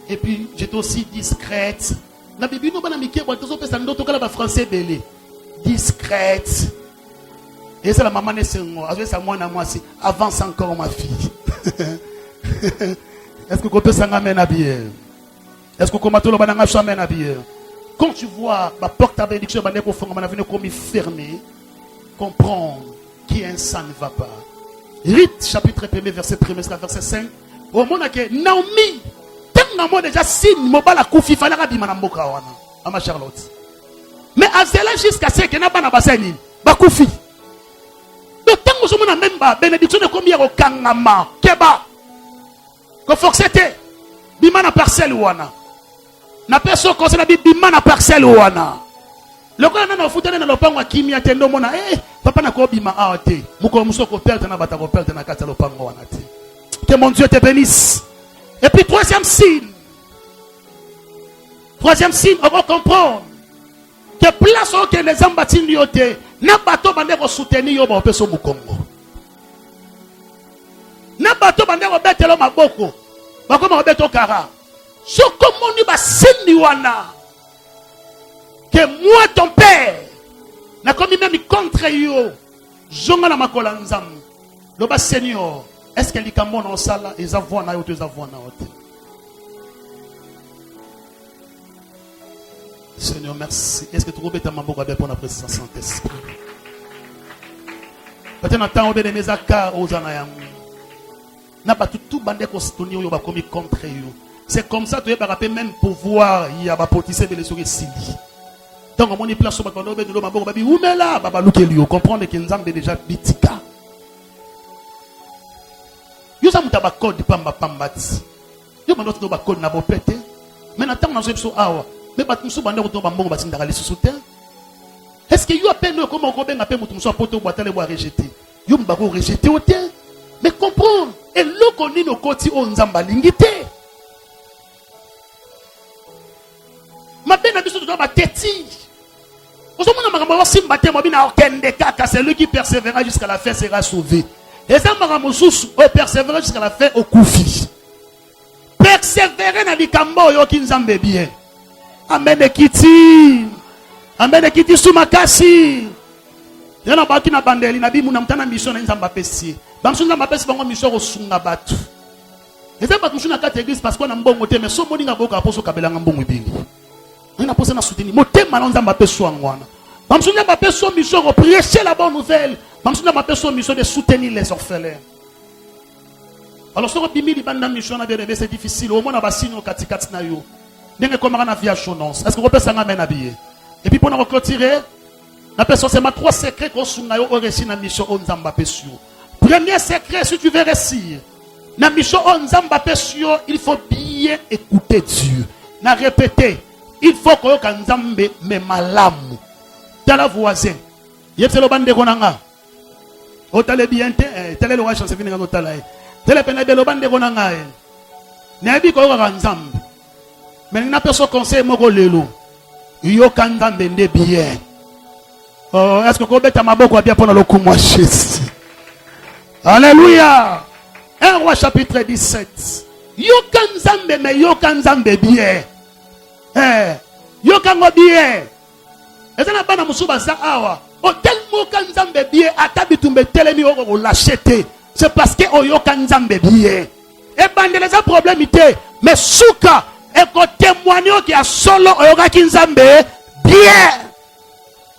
Et puis j'étais aussi discrète. Discrète. Et c'est la maman de moi, avance encore ma fille. Est-ce que vous pouvez s'amener? Est-ce que vous pouvez s'amener? Quand tu vois la porte à bénédiction, comme fermée, comprends qu'un ne va pas. Rite, chapitre 1, verset 1, verset 5. Au moment que Naomi, tellement déjà signe, mobile koufi, fallait rabbi manamboka wana, à ma Charlotte. Mais à cela jusqu'à ce que n'a pas n'abasani, ba koufi. Le temps où je m'en même pas, bénédiction de combien au kangama, keba, que forcété, bimana parcelle wana. Na personne conseille la bima na parcelle wana. Le gars na futana na lopango kimia tendo mona papa na ko bima ate. Muko musoko perte na bata ko perte na kata lopango wana te. Que mon Dieu te bénisse. Et puis troisième signe, on va comprendre que place où que les ambatini yote na bato bande ko soutenir yo ba peso mukongo. Na bato bande ko betelo maboko. Ba ko beto kara. Ce comment nous wana que moi ton père n'a commis même contre yo zonga na makola nzam le bas Seigneur est-ce que likambo na sala les avoirs na yote Seigneur merci est-ce que tu rebeta maboko avec pour la présence Saint-Esprit peut-être na temps obé mes aka ozana yango na ba tout bande ko soutenir yo ba commis contre yo. C'est comme ça que tu as même pouvoir. Il y a des potisser de l'essorer Sili. Donc, on est place sur le bandeau de l'homme. Où mais là, Baba Lukelio, comprendre que nous avons déjà bitika. Nous avons un code de Pamba Pambati. Nous avons un code de Pété. Mais maintenant, nous avons un awa. Mais nous avons un code de Bamba Pambati. Est-ce qu'il y a peine comme on a peine pour nous apporter au bataille ou à rejeter? Nous avons rejeté au terre. Mais comprendre. Et l'eau qu'on est nos côtés, on nous a lingité. Ma belle habitude de ma tête. Celui qui persévérera jusqu'à la fin sera sauvé. Et ça m'a persévérer jusqu'à la fin au koufi. Persévérer dans les cambo yo qui nous bien. Amen ekiti. Amen ekiti sumakasi. Yana ba ki na bandeli na bi mu na mtana mission na nzamba pesi. Ba msunga mapesi bango mission ko sunga batu. Et ça pas toucher na carte église parce qu'on a mbongo te mais so moninga boka aposo kabela mbongo ibingi. On a posé na soutenir. Moté malon nzamba pesi wangwana. Ba msunga mapesi mission ko prêcher la bonne nouvelle. Ba msunga mapesi mission de soutenir les orphelins. Alors ce que bimili banda mission na bien c'est difficile au moins na basino katikati na yo. Ndenge komara na via chonance. Est-ce que vous pouvez s'en amener habillé? Et puis pour nous clôturer, la personne c'est ma 3 secrets qu'on sunga yo au récit na mission on nzamba pesi. Premier secret si tu veux réussir. Na mission on nzamba pesi, il faut bien écouter Dieu. Na répéter, il faut que yo nzambe me malamu. Tala voisin. Yepse lo bande konanga. O tale bien tele lo wa chance fini ngalo tala. Tele pena be lo bande konanga. Na bi ko ka nzambe. Mais il n'a pas son conseil moko lelo. Yo kanda mbende bien. Oh, est-ce que kobeta maboko bien pour le coup moi Jésus. Alléluia. 1 Roi chapitre 17. Yo kanzambe mais yo kanzambe bien. Yo kango bien. Et ça n'a pas na musuba za awa. Hôtel moka nzambe bien atabitumbe telemi oko l'acheter. C'est parce que oyoka nzambe bien. Et bandeleza problème ité mais souka et ko témoigner qui a solo oyoka kinzambe bien.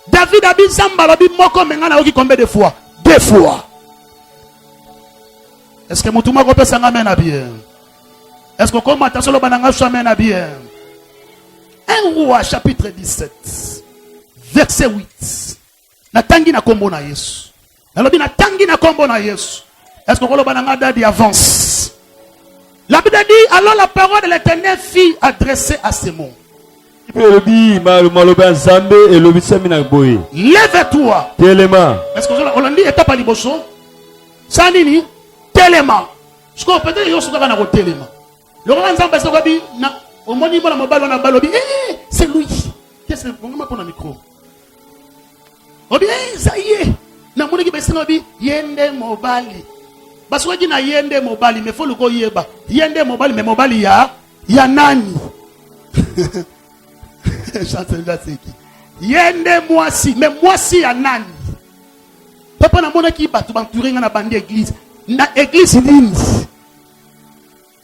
David a dit nzamba lobi moko mengana oki combien de fois? 2 fois. Est-ce que mutuma ko pesa ngamena bien? Est-ce que comme ta solo bananga chamena bien? 1 Roi chapitre 17 verset 8. Natangi na kombo na Yesu. Nalobi natangi na kombo na Yesu. Est-ce que koloba nanga dadi avance? La Bible dit alors la parole de l'Éternel fut adressée à ces mots. Lève-toi. Est-ce que on dit étape à liboso? Sanini telema. Ce qu'on peut dire yosu kana ko telema. Le roi nzamba so kabi na omoni mona mobalo na balobi c'est lui. Qu'est-ce que on m'a pour le micro? Obi ça y est. Na moni ki besina obi yende mobali. Baswaji na yende mobali mais faut le ko yeba. Yende mobali mais mobali ya nani? Yende mwasi mais mwasi ya nani? Papa na mona ki batu banturer na bandi église. Na église nini?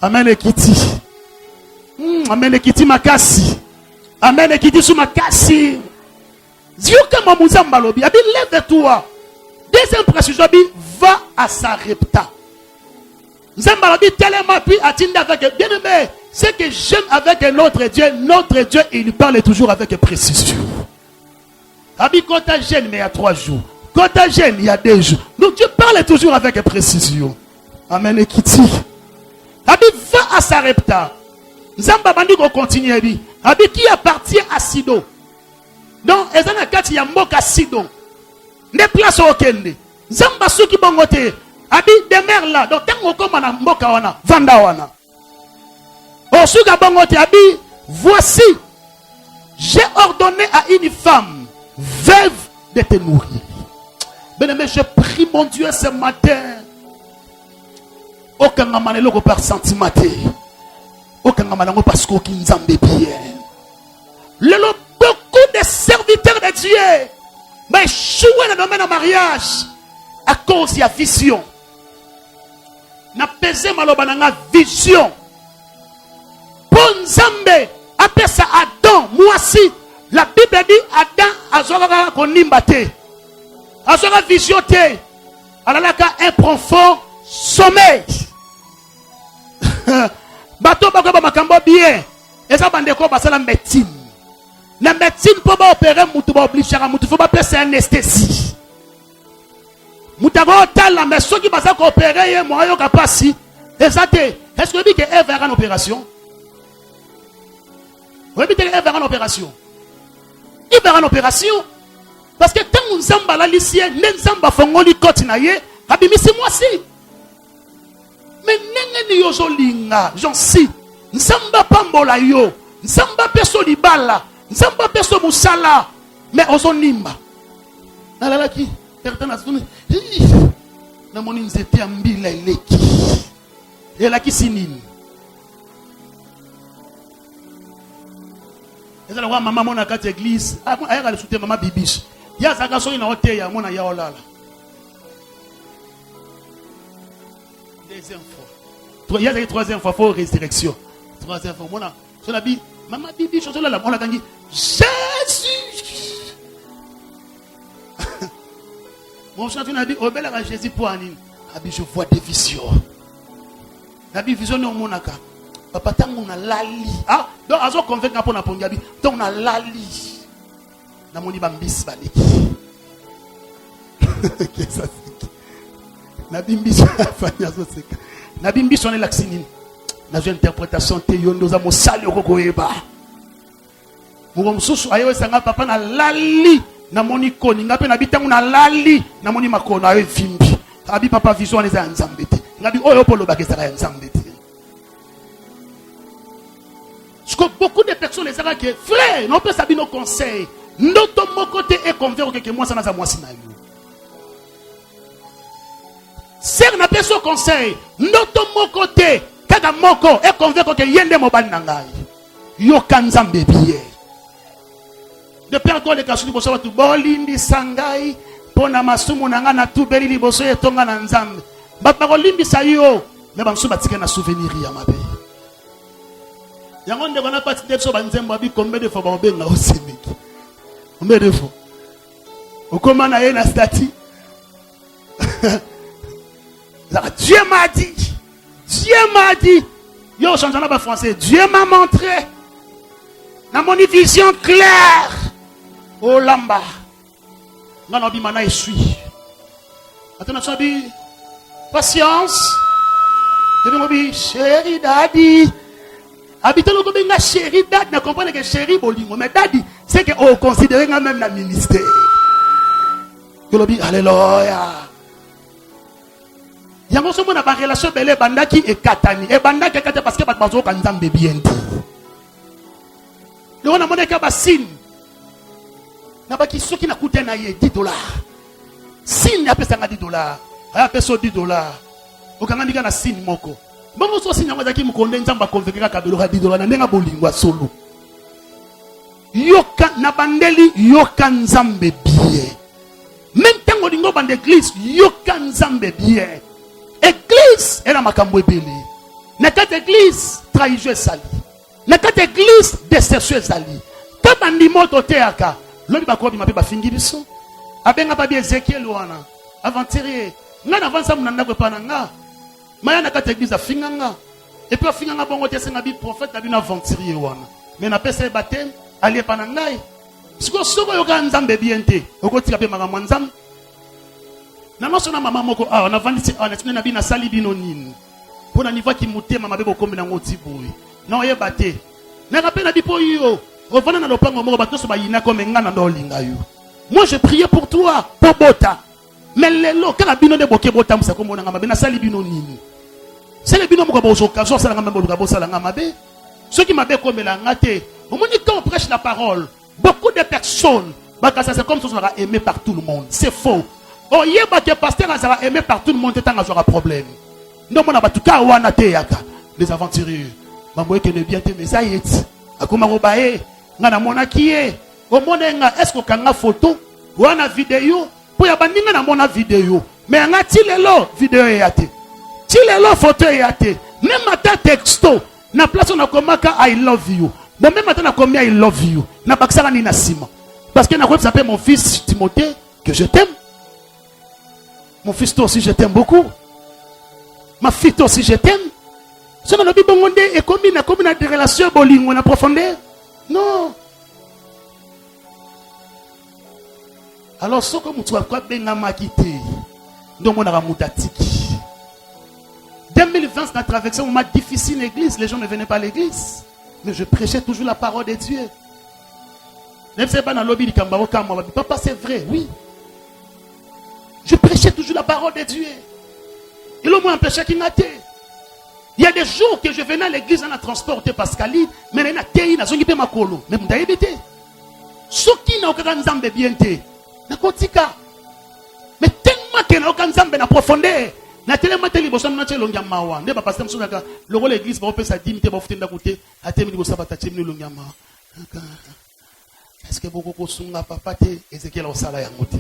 Amen ekiti. Amen ekiti makasi. Amen ekiti sou makasi. Dieu comme muzamba lobi. Abi lève-toi. Deuxième précision bi va à Sarepta. Nzamba lobi tellement puis atteindre avec bien aimé. C'est que j'aime avec notre Dieu, il parle toujours avec précision. Abi quand tu jeune mais il y a 3 jours. Quand tu jeune il y a 2 jours. Donc Dieu parle toujours avec précision. Amen ekiti. Abi va à Sarepta. Nzamba bandi ko continue bi. Abi qui appartient à Sidon. Donc ezana kati ya mboka Sidon. Ne place au kende. Nzamba suki bongote. Abi demeure là. Donc tango koma na mboka wana, vanda wana. Osuka bongote abi, voici j'ai ordonné à une femme veuve de te nourrir. Bien-aimé, je prie mon Dieu ce matin. Aucun manelo ko par sentimenté. Aucun manelo parce qu'aucun nzambe bien. Lelo beaucoup de serviteurs de Dieu mais échoué dans le domaine du mariage à cause de la vision. Na pesé malobananga vision. Bon Zambé après ça Adam moi si la Bible dit Adam azora konimbate. Azora vision te. Alalaka un profond sommeil. Bato bako ba makambo bien. Eza bandeko basala médecine. La médecine pour opérer mutu ba obliger mutu faut pas passer anesthésie. Mutago tala mais ceux qui basa ko opérer ye moyo kapasi ezate. Est-ce que dit que Eve va en opération? Oui, mais Eve va en opération. Il va en opération parce que tant nzamba la lycée nzamba fongoli koti na ye abimisi mwasi. Mais nenge ni yozo linga j'en si nzamba pambola yo nzamba peso libala nzamba peso musala mais ozo nimba nalala ki pertana zuni na moni nzete ya mbila eleki elaki sinini ezala wa mama mona kati église ayaka le soutien mama bibiche ya zaka so ina hotel ya mona ya olala deuxième fois il y a la troisième fois faut résurrection troisième fois mona so la bi mama bibiche so la mona kangi Jésus. Mon chanteur a dit, oh bel à Jésus pour Anine. Abi je vois des visions. Abi vision no monaka. Papa tango na lali. Ah, donc azo convaincre pour na pongi abi. Donc na lali. Na moni bambis baleki. Qu'est-ce ça? Na bimbis fanya zo seka. Na bimbis on est laxinine. Na une interprétation te yondo za mo sali okokoyeba. Mo msusu ayo sanga papa na lali. Na moni koni ngape na bitangu na lali na moni makono ayo vimbi abi papa vision eza nzambe te ngabi oyo polo bakesaka nzambe te. Je connais beaucoup de personnes les ara que frère non peut savoir nos conseils ndoto moko te e convaincre que moi ça na za mwasi na yo sœur na peso conseil ndoto moko te kaka moko e convaincre que yende mobali na ngai yo kanzambe bien. de père ko le kasu liboso batu bolindi sangai pona masumu nanga na tubeli liboso etonga na nzambe bapa ko limbisa yo me bansu batike na souvenir ya mabe yango ndeko na pati de so banzembo abi combien de fois ba obenga osemeki combien de fois okoma na ye na stati Dieu m'a dit yo changeant na français Dieu m'a montré na mon vision claire oh lamba ngana bi mana esui atana sabi patience je me dis chéri daddy habitons comme une chéri daddy na comprendre que chéri bolingo mais daddy c'est que on considérer même la ministère que lobi alléluia yango somo na ba relation belé bandaki et katani et bandaki kata parce que bazo ka nzambe bien dit le on a monné ka ba signe na ba ki soki na kuta na ye $10 signe ya pesa nga $10 aya pesa $10 okanga ndika na signe moko bongo so signe yango zaki mukonde nzamba convaincre ka $10 na ndenga bolingwa solo yoka na bandeli yoka nzambe bien même tango lingo bande église yoka nzambe bien. Église est la makambo ebele. Na kati église trahison sali. Na kati église déception sali. Kaba ndimo toteaka. Lodi bakobi mabe bafingi biso. Abenga ba bi Ezekiel wana. Aventurier. Nga na avanza munanda ko pananga. Maya na kati église afinganga. Et puis afinganga bongo tesenga bi prophète abi na aventurier wana. Mais na pesa batem ali panangai. Siko soko yoka nzambe biente. Okotika pe makambo nzambe. Namasona mama moko on a vendu on a tenu na bina sali bino nini pona niva ki mutema mabe bokombe na ngoti boy na oyeba te na rappel na bipo yo revana na lopango moko bato so bayina comme ngana ndo linga yo moi je priais pour toi pour bota mais lelo kaka bino de boke bota musa ko mona mabe na sali bino nini sali bino moko bozo kazo sala ngamba boluka bosala ngamabe ceux qui mabe comme la ngate au moment quand on prêche la parole beaucoup de personnes bakasa c'est comme ça sera aimé par tout le monde c'est faux. Oh, yeba que pasteur azara aimé par tout le monde tant azora problème. Non mona batuka wana te yaka. Les aventuriers. Mambo ke ne bien te mesayeti. Akoma robae. Ngana mona kié. O mona nga est-ce que kanga photo wana vidéo pour ya bandinga na mona vidéo. Mais nga tilelo vidéo yate. Tilelo photo yate. Même ata texto na place on a komaka I love you. Bon même ata na combien I love you. Na baksara ni na sima. Parce que na ko s'appelle mon fils Timothée que je t'aime. Mon fils, toi aussi, je t'aime beaucoup. Ma fille, toi aussi, je t'aime. Ce qu'on a dit, bon, et combien de relations boling, on a profondeur? Non. Alors, ce que tu as quoi, ben, n'a quitté. Donc, on a moutatiki. 2020, on a traversé un moment difficile l'église. Les gens ne venaient pas à l'église. Mais je prêchais toujours la parole de Dieu. Même si pas dans le lobby du Kambaro, papa, c'est vrai, oui. Je prêchais toujours la parole de Dieu. Et l'homme m'a empêché qu'il n'a été. Il y a des jours que je venais à l'église, on a transporté Pascali, mais il y a des gens qui ont ma colo. Mais vous avez évité. Ceux qui n'ont aucun nzambe bien été. Mais tellement qu'il n'y a aucun nzambe na profondeur. Na tellement tellement bossa na tellement longia mawa. Ne ba pasteur msonaka. Le rôle l'église va opérer sa dimité ba futenda côté. Atemi bossa ba tatemi longia mawa. Est-ce que beaucoup kosunga papa te Ezekiel osala yango te.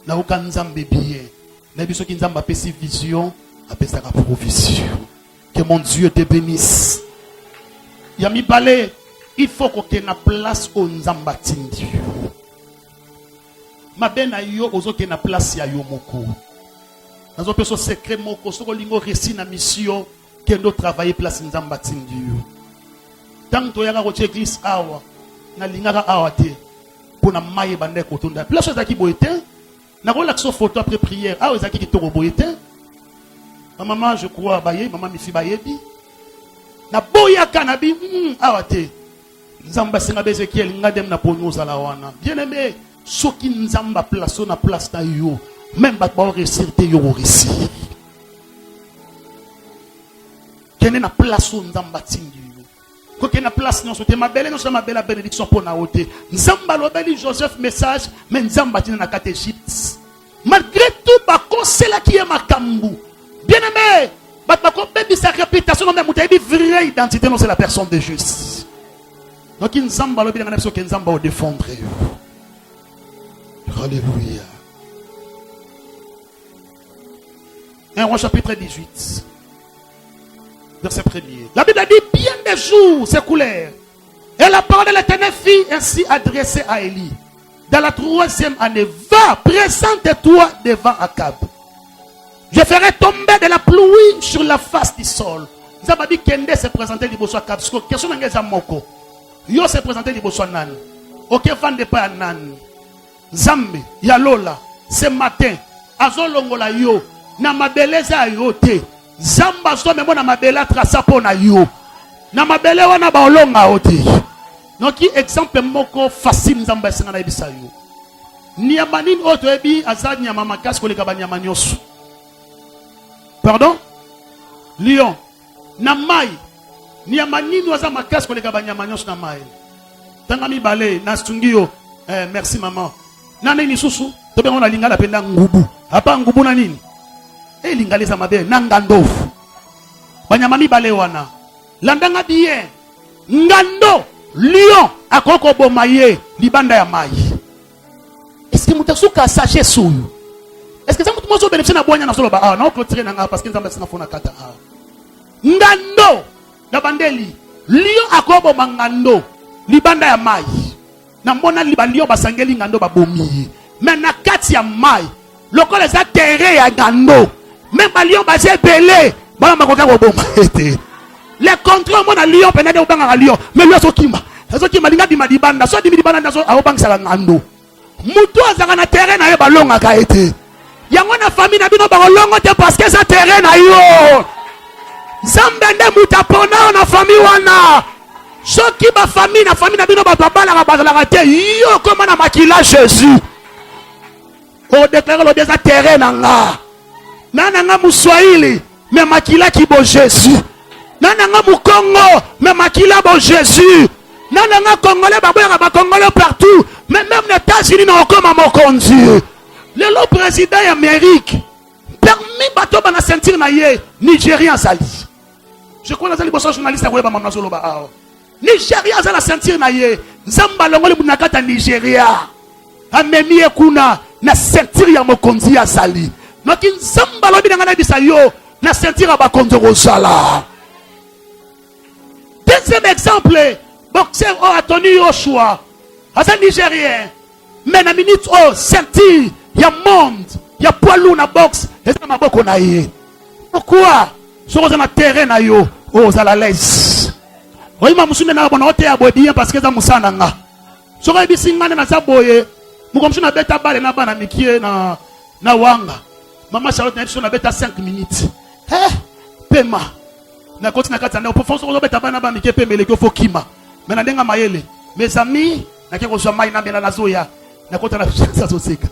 Na aucun nzambe bien. Na biso ki nzamba pesi vision, apesa ka provision. Que mon Dieu te bénisse. Yami balé, il faut qu'on ait na place au nzamba tindi. Ma bena yo ozo ke na place ya yo moko. Nazo peso secret moko soko lingo récit na mission que nous travailler place nzamba tindi yo. Tant to yaka ko église awa na lingaka awa te pour na maye bande ko tonda. Place za ki boete. Na relaxo photo après prière. Ah, vous avez qui toro boyete. Ma maman, je crois, baye, maman mi fi bayebi. Na boya kanabi, awate. Nzamba senga Ezekiel ngadem na ponyo zala wana. Bien aimé, soki nzamba place na place na yo, même ba ba réussir te yo réussir. Kene na place nzamba tindi yo. Ko kene na place non sote ma belle non ma belle bénédiction pour na ote. Nzamba lobeli Joseph message, mais nzamba tina na kate Égypte. Malgré tout, ba conseil qui est makambu. Bien aimé, ba ko bebi sa réputation même vous avez vraie identité non c'est la personne de juste. Donc il nzamba lobi ngana biso ke nzamba o défendre. Alléluia. 1 Roi chapitre 18. Verset 1er. La Bible a dit bien des jours s'écoulèrent. Et la parole de l'Éternel fut ainsi adressée à Élie. Dans la 3e année, va, présente-toi devant Akab. Je ferai tomber de la pluie sur la face du sol. Zabadi Kende s'est présenté liboso Akab. Parce que question n'a pas moko. Yo s'est présenté liboso Nan. Ok, vende pas Nan. Zambe, Yalola, ce matin, Azolongola yo, na mabeleza yo te. Zamba so memo na mabela trasa po na yo. Na mabele wana ba olonga ote. Donc exemple moko facile Zamba senga na ebisa yo. Niamanini oto ebi azani ya mama kas koleka ba nyama nyoso. Pardon? Lion. Na mai. Niamanini waza makas koleka ba nyama nyoso na mai. Tanga mi bale na stungio. Merci maman. Nani ni susu? Tobe on a lingala penda ngubu. Apa ngubu na nini? Lingaleza mabe nanga ndofu. Banyama mi bale wana. Landanga bien. Ngando lion akoko bomaye libanda ya mai. Est-ce que mutasuka sache suyu? Est-ce que ça mutu mozo bénéficier na bonya na solo ba ah na clôturer nanga parce que nzamba sina fona kata ah. Ngando na bandeli lion akobo mangando libanda ya mai. Na mbona libalio basangeli ngando babomi. Mais na kati ya mai lokola za terre ya ngando. Même balion basé belé bala makoka ko bomba ete. Les contrôles mon lion penade obanga lion mais lui azokima. Azokima linga bima dibanda so dimi dibanda nazo aobangisa la ngando. Mutu azaka na terre na ye balonga ka ete. Yango na famille na bino ba longo te parce que ça terre na yo. Zambende mutapona na famille wana. Soki ba famille na bino ba babala ka bazala te yo comme na makila Jésus. O déclare le désert terrain nanga. Nananga muswahili mais makila ki bo Jésus. Nananga mukongo mais makila bo Jésus. Nananga congolais ba boya ba congolais partout mais même les États-Unis n'ont comme mokonzi. Le président d'Amérique permis bato bana sentir na ye Nigérien sali. Je crois que les journalistes à Weba Mamazolo ba. Nigeria za la sentir na ye nzamba longoli bunakata Nigeria amemi ekuna na sentir ya mokonzi ya sali noki nzamba lobi ngana bisa yo na sentir ya bakonzo rozala. Deuxième exemple, boxeur a tenu au choix asa Nigérien mais na minute o sentir ya monde ya poilu na box esa maboko na ye. Pourquoi soko na terrain na yo o zala l'aise. Oui, ma musume na bona ote ya bien parce que za musana nga. Soko ebisingane na zaboye. Mukomshu na beta bale na bana mikie na wanga. Mama Charlotte na biso na beta 5 minutes. Pema. Na koti na kata na opofonso ko beta bana ba mikie pemele ko fokima. Mais na ndenga mayele. Mes amis, na ke ko zwa mai na bena na zoya. Na kota na sa soseka.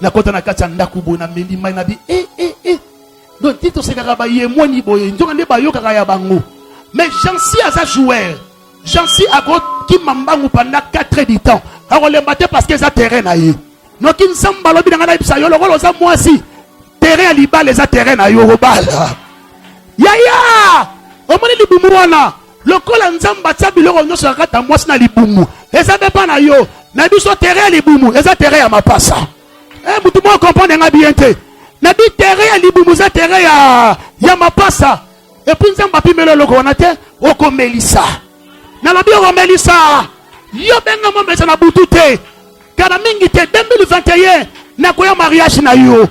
Na kota na kata ndakubo na meli mai na bi donc tito seka ba ye moni boye. Njonga nde ba yoka ya bango. Mais Jansi a sa joueur. Jansi a qui mambangu pendant 4 heures du temps. Alors le matin parce que ça terrain na ye. Donc il samba lobi na ngana ibisa yo lokolo za mwasi. Terrain liba les a terrain na yo robala. Yaya! Omoni libumu wana. Lokola nzamba tsabi loko nyoso kata mwasi na libumu. Eza bepa na yo. Na biso terrain libumu, eza terrain ya mapasa. Mutu mo comprendre nga bien te. Na bi terrain libumu za terrain ya mapasa. Et puis nzamba pimelo loko wana te oko melisa. Na lobi oko melisa. Yo benga mo mesa na butu te. Kana mingi te 2021 na koya mariage na yo.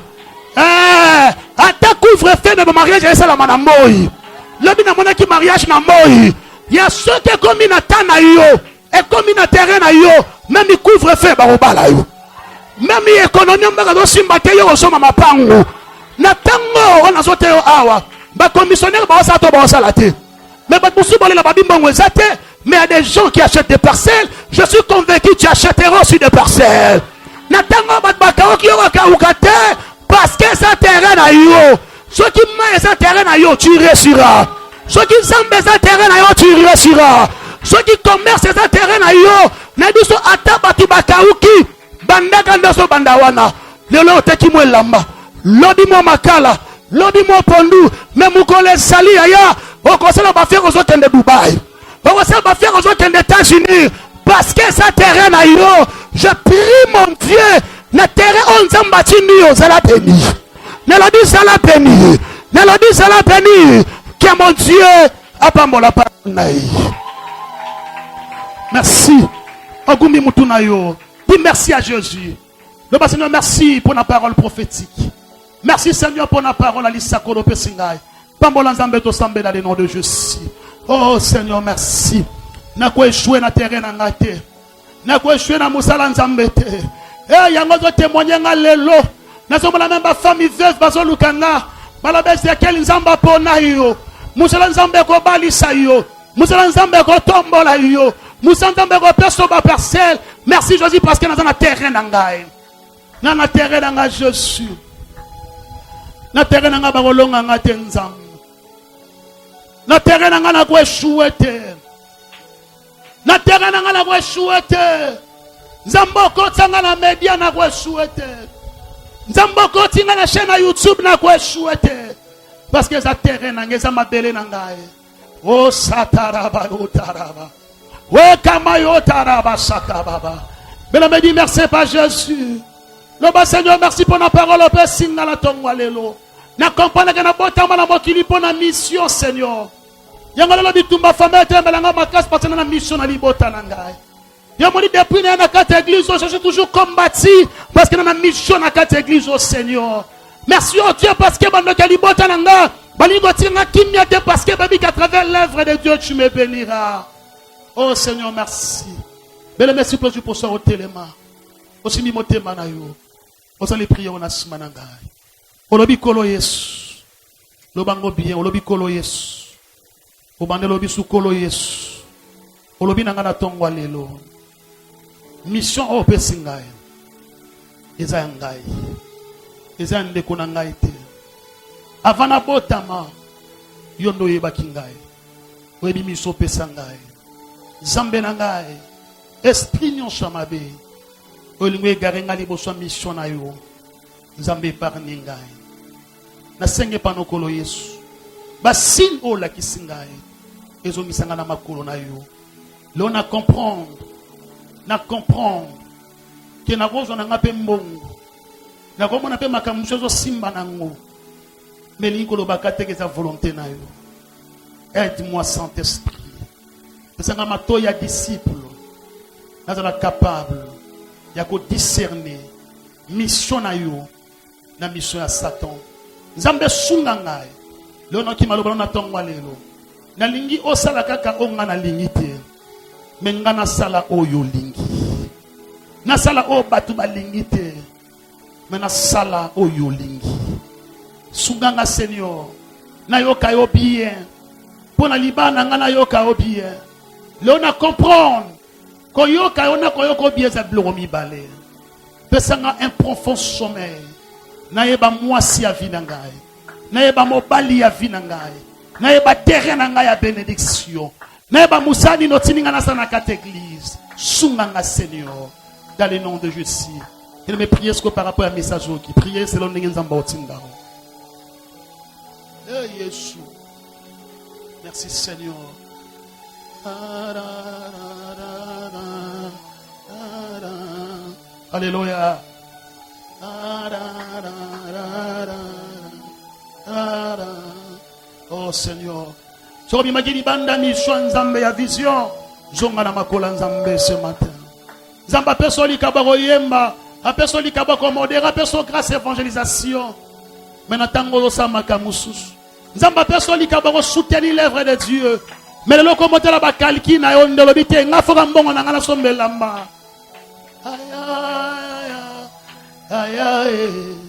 Ata couvre-feu de mariage esa la mana moi. Lobi na mona ki mariage na moi. Ya sote komi na tana yo. Et komi na terrain na yo. Même couvre-feu ba robala yo. Même économie mbaka do simba te yo osoma mapango. Na tango wana sote yo awa. Ba commissionnaire ba osa to ba osa la te. Mais ba musu bolé la babimba ngwezate. Mais il y a des gens qui achètent des parcelles. Je suis convaincu que tu achèteras aussi des parcelles. Natango bat bakao ki yo ka ukate parce que ça terrain na yo. Ce qui m'a ça terrain na yo tu réussiras. Ce qui semble ça terrain na yo tu réussiras. Ce qui commerce ça terrain na yo na biso atabati bakao ki bandaka ndoso bandawana. Lelo teki mo lamba. Lodi mo makala. Lodi mo pondu. Mais mukole sali aya. Okosala ba faire aux autres de Dubaï. On sait ma fière aux autres des États-Unis. Parce que ça terrain na yo. Je prie mon Dieu. Na terrain on zambati ni ça la béni. Ne le dis ça la béni. Ne le dis ça la béni. Que mon Dieu a pas mon la parole. Merci. Ogumi mutuna yo. Dis merci à Jésus. Le Seigneur, merci pour la parole prophétique. Merci Seigneur pour la parole à l'Issakolo Pessingai. Pambola Nzambe to sambe dans le nom de Jésus. Oh Seigneur, merci. Na ko échouer na terrain na ngate. Na ko échouer na musala Nzambe te. Eh yango zo témoigner nga lelo. Na so la même famille veuve bazo lukanga. Bala bese quel Nzamba pona yo. Musala Nzambe ko balisa yo. Musala Nzambe ko tombola yo. Musala Nzambe ko perso ba parcelle. Merci Jésus parce que na terrain na ngai. Na terrain na nga Jésus. Na terrain na nga bakolonga nga te Nzambe. Na terrain na nga na ko échouer te. Na terrain na nga na ko échouer te. Nzamboko tsanga na media na ko échouer te. Nzamboko tinga na chaîne na YouTube na ko échouer te. Parce que ça terrain na nga za mabele na nga. Oh sataraba otaraba. Ouais kama yotaraba sakababa. Bela me dit merci pas Jésus. Le bas Seigneur merci pour la parole au Père singa la tongwa lelo. Na comprendre que na botama na mokili pour la mission Seigneur. Yango lelo bitumba famille tembelanga makasi parce que na mission na libota na ngai. Yango dit depuis na carte église je suis toujours combattu parce que na mission na carte église au Seigneur. Merci au Dieu parce que bando ka libota na ngai. Balingo tinga kimia te parce que babi qu'à travers l'œuvre de Dieu tu me béniras. Oh Seigneur merci. Belle merci pour ça au téléma. Aussi mi motema na yo. Osali prier on asima na ngai. Olobi kolo Yesu. Lobango bien olobi kolo Yesu. Obande lobi su kolo Yesu. Olobi nanga na tongwa lelo. Mission o pesi ngai. Eza ngai. Eza ndeko na ngai te. Avana botama yondo yebaki ngai. Oyebi miso pesa ngai. Zambe na ngai. Esprit nyonso mabe. Olingwe garenga liboso mission na yo. Nzambe parni ngai. Na senge panokolo Yesu. Basin o la kisingai. Ezo misanga na makolo na yo. Lo na comprendre. Na comprendre. Que na gozo na ngape mbongo. Na gomo na pe makamusho zo simba nango. Melingo lo bakate ke sa volonté na yo. Aide-moi Saint-Esprit. Sanga mato ya disciple. Nazala capable. Ya ko discerner mission na yo na mission ya Satan. Nzambe sunga ngai. Leo ki maloba na tongwa lelo. Na lingi osala kaka onga na lingi te. Menga na sala oyo lingi. Na sala o batu ba lingi te. Mena sala oyo lingi. Sunga nga Seigneur. Na yo kayo bien. Pona libana nga na yo kayo bien. Leo na comprendre. Koyoka ona koyoko bieza blomi balé. Pesanga un profond sommeil. Naeba mwasi ya vinangai. Naeba mobali ya vinangai. Naeba terrain nanga ya bénédiction. Naeba musani notininga na sana kat église. Sunganga Seigneur. Dans le nom de Jésus. Il me prie ce que par rapport à message qui prier selon n'engenzamba otinga. Eh Jésus. Merci Seigneur. Alléluia. Oh Seigneur. Sobi magiri banda mission Nzambe ya vision. Zonga na makola Nzambe ce matin. Nzamba persoli kabako yemba. A persoli kabako modérer. A perso grâce évangélisation. Maintenant tango losa makamusus. Nzamba persoli kabako soutenir l'œuvre de Dieu. Mais le locomoteur la bakalki na yo ndelo bite nga foka mbongo na ngana sombelamba. Aïe aïe aïe aïe aïe.